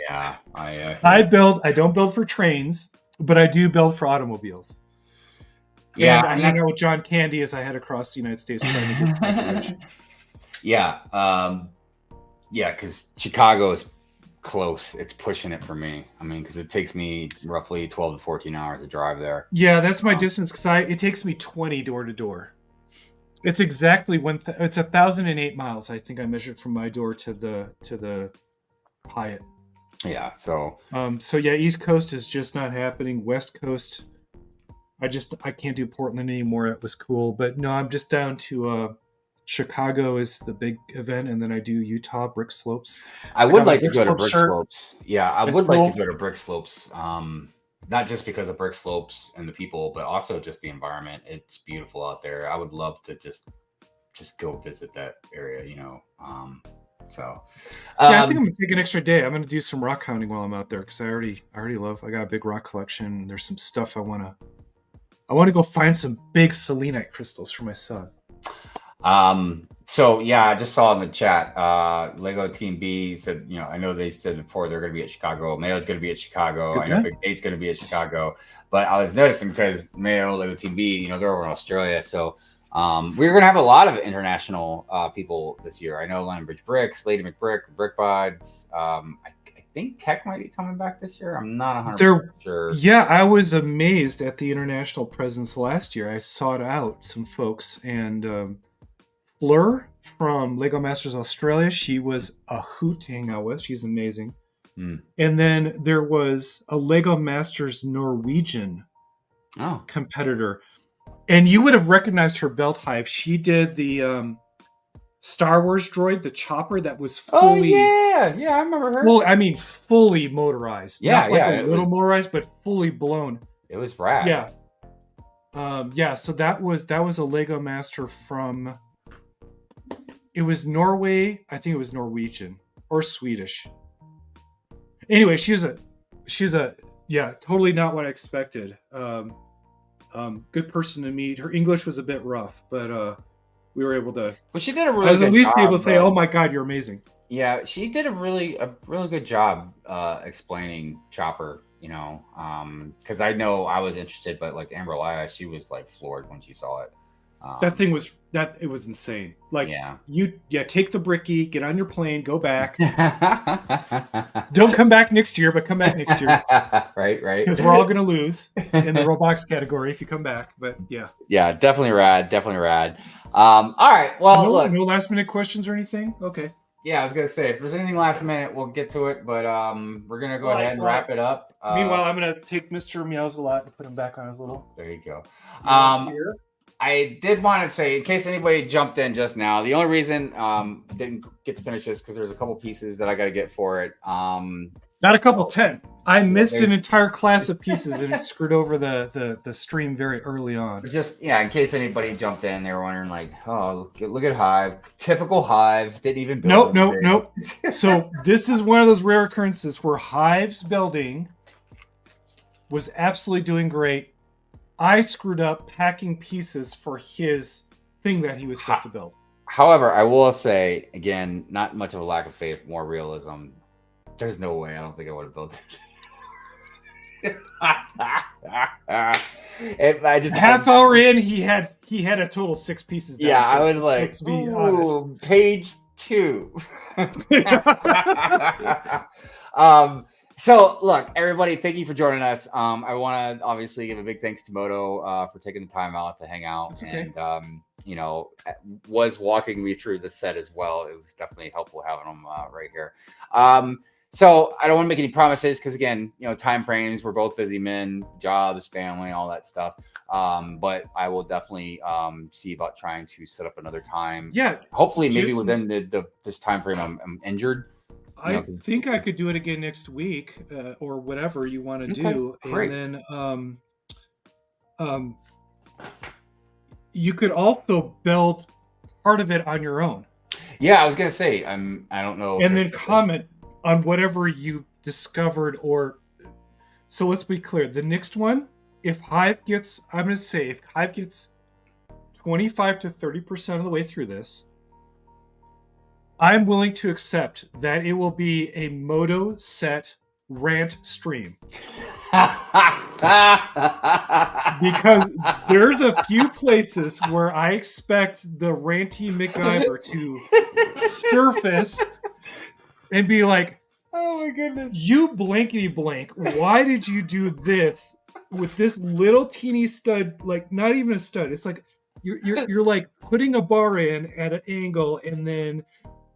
Yeah, I don't build for trains, but I do build for automobiles. Yeah, and I hang out with John Candy as I head across the United States trying to get to my bridge. Yeah, because Chicago is close. It's pushing it for me. I mean, because it takes me roughly 12 to 14 hours to drive there. Yeah, that's my distance because it takes me 20 door to door. It's exactly it's 1,008 miles. I think I measured from my door to the Hyatt. Yeah. So. So yeah, East Coast is just not happening. West Coast. I can't do Portland anymore. It was cool, but no, I'm just down to Chicago is the big event, and then I do Utah Brick Slopes. I I would got my like to go to Slope Brick shirt. Slopes. Yeah, I It's would like to cool. go to Brick Slopes. Not just because of Brick Slopes and the people, but also just the environment. It's beautiful out there. I would love to just go visit that area. So Yeah, I think um, I'm gonna take an extra day. I'm gonna do some rock hunting while I'm out there because I already love. I got a big rock collection. There's some stuff I wanna go find some big selenite crystals for my son. so yeah, I just saw in the chat, Lego Team B said, I know they said before they're going to be at Chicago. Mayo's going to be at Chicago. Good I know man. Big Nate's going to be at Chicago, but I was noticing because Mayo, Lego Team B, they're over in Australia. So, we're going to have a lot of international, people this year. I know London Bridge Bricks, Lady McBrick, Brick Buds. I think Tech might be coming back this year. I'm not 100% There, sure. yeah, I was amazed at the international presence last year. I sought out some folks, and Fleur from Lego Masters Australia, she was a hoot to hang out with. She's amazing. Hmm. And then there was a Lego Masters Norwegian Oh, competitor, and you would have recognized her belt hive. She did the Star Wars droid, the chopper that was oh fully, yeah, I remember her. well, I mean, fully motorized, Yeah, not like yeah, a little motorized, but fully blown. it was rad. Yeah, yeah. So that was a Lego Master from. It was Norway. I think it was Norwegian or Swedish. Anyway, she was a yeah, totally not what I expected. Good person to meet. Her English was a bit rough, but we were able to. But she did a I really was at good least able to job. say, "Oh my God, you're amazing." Yeah, she did a really good job explaining Chopper. Because I know I was interested, but like Amber Laya, she was like floored when she saw it. That thing was it was insane. Like Yeah. take the bricky, get on your plane, go back. Don't come back next year, but come back next year Right. because we're all gonna lose in the Roblox category if you come back. But yeah. Yeah, definitely rad. Definitely rad. All right. Well, look. No last minute questions or anything. Okay. Yeah, I was gonna say if there's anything last minute, we'll get to it. But we're gonna go ahead and wrap it up. Meanwhile, I'm gonna take Mr. Meowsalot and put him back on his little. There you go. Here. I did want to say, in case anybody jumped in just now, the only reason I didn't get to finish this because there's a couple pieces that I got to get for it. Not a couple, 10. I missed an entire class of pieces and it screwed over the stream very early on. Just in case anybody jumped in, they were wondering like, oh, look at Hive, typical Hive, didn't even build. Nope. So this is one of those rare occurrences where Hive's building was absolutely doing great. I screwed up packing pieces for his thing that he was supposed to build. However, I will say, again, not much of a lack of faith, more realism. There's no way. I don't think I would have built it. I just half hour in, he had a total 6 pieces. Yeah, I was like, ooh, page 2. So look, everybody, thank you for joining us. I want to obviously give a big thanks to Moto for taking the time out to hang out and was walking me through the set as well. It was definitely helpful having him right here. So I don't want to make any promises because again, time frames, we're both busy men, jobs, family, all that stuff. But I will definitely see about trying to set up another time. Yeah. Hopefully maybe within this time frame I'm injured. I think I could do it again next week or whatever you want to do. Great. And then you could also build part of it on your own. Yeah, I was going to say, I don't know. And then comment on whatever you discovered so let's be clear. The next one, if Hive gets 25 to 30% of the way through this, I'm willing to accept that it will be a Moto set rant stream. Because there's a few places where I expect the ranty MacGyver to surface and be like, oh my goodness, you blankety blank, why did you do this with this little teeny stud? Like, not even a stud. It's like you're like putting a bar in at an angle and then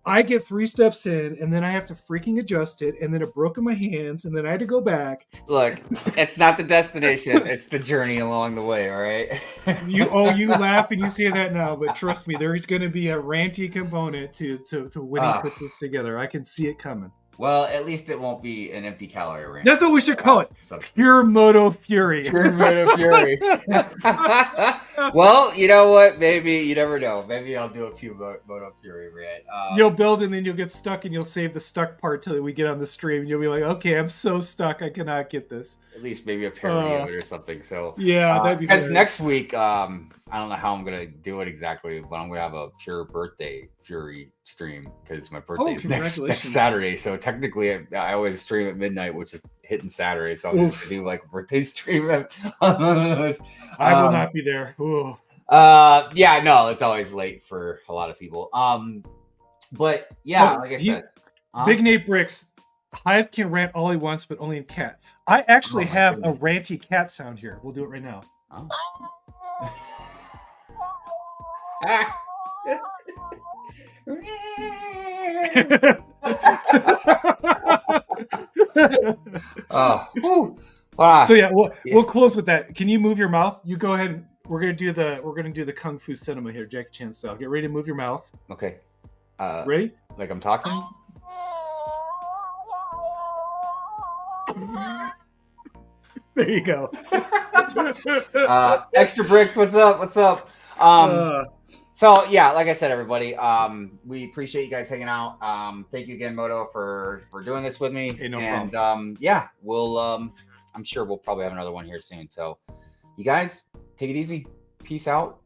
I get 3 steps in, and then I have to freaking adjust it, and then it broke in my hands, and then I had to go back. Look, it's not the destination; it's the journey along the way. All right. You laugh and you say that now, but trust me, there's going to be a ranty component to when he puts this together. I can see it coming. Well, at least it won't be an empty calorie rant. That's what we should call it. Pure Moto Fury. Pure Moto Fury. Well, you know what? Maybe, you never know. Maybe I'll do a few Moto Fury rant. You'll build and then you'll get stuck and you'll save the stuck part till we get on the stream. And you'll be like, okay, I'm so stuck. I cannot get this. At least maybe a parody of it or something. So yeah, that'd be because next week, I don't know how I'm going to do it exactly, but I'm going to have a pure birthday Fury stream because my birthday is next Saturday. So technically, I always stream at midnight, which is hitting Saturday. So I'm just going to do like a birthday stream. I will not be there. Ooh. Yeah, no, it's always late for a lot of people. But yeah, like I said, Big Nate Bricks, Hive can rant all he wants, but only in cat. I actually have a ranty cat sound here. We'll do it right now. Oh. So yeah, we'll close with that. Can you move your mouth? You go ahead. We're gonna do the Kung Fu Cinema here, Jackie Chan style. Get ready to move your mouth. Okay. Ready? Like I'm talking. There you go. Extra Bricks, what's up? What's up? So yeah, like I said, everybody, we appreciate you guys hanging out. Thank you again, Moto, for doing this with me. Hey, no problem. Yeah, we'll I'm sure we'll probably have another one here soon. So you guys take it easy. Peace out.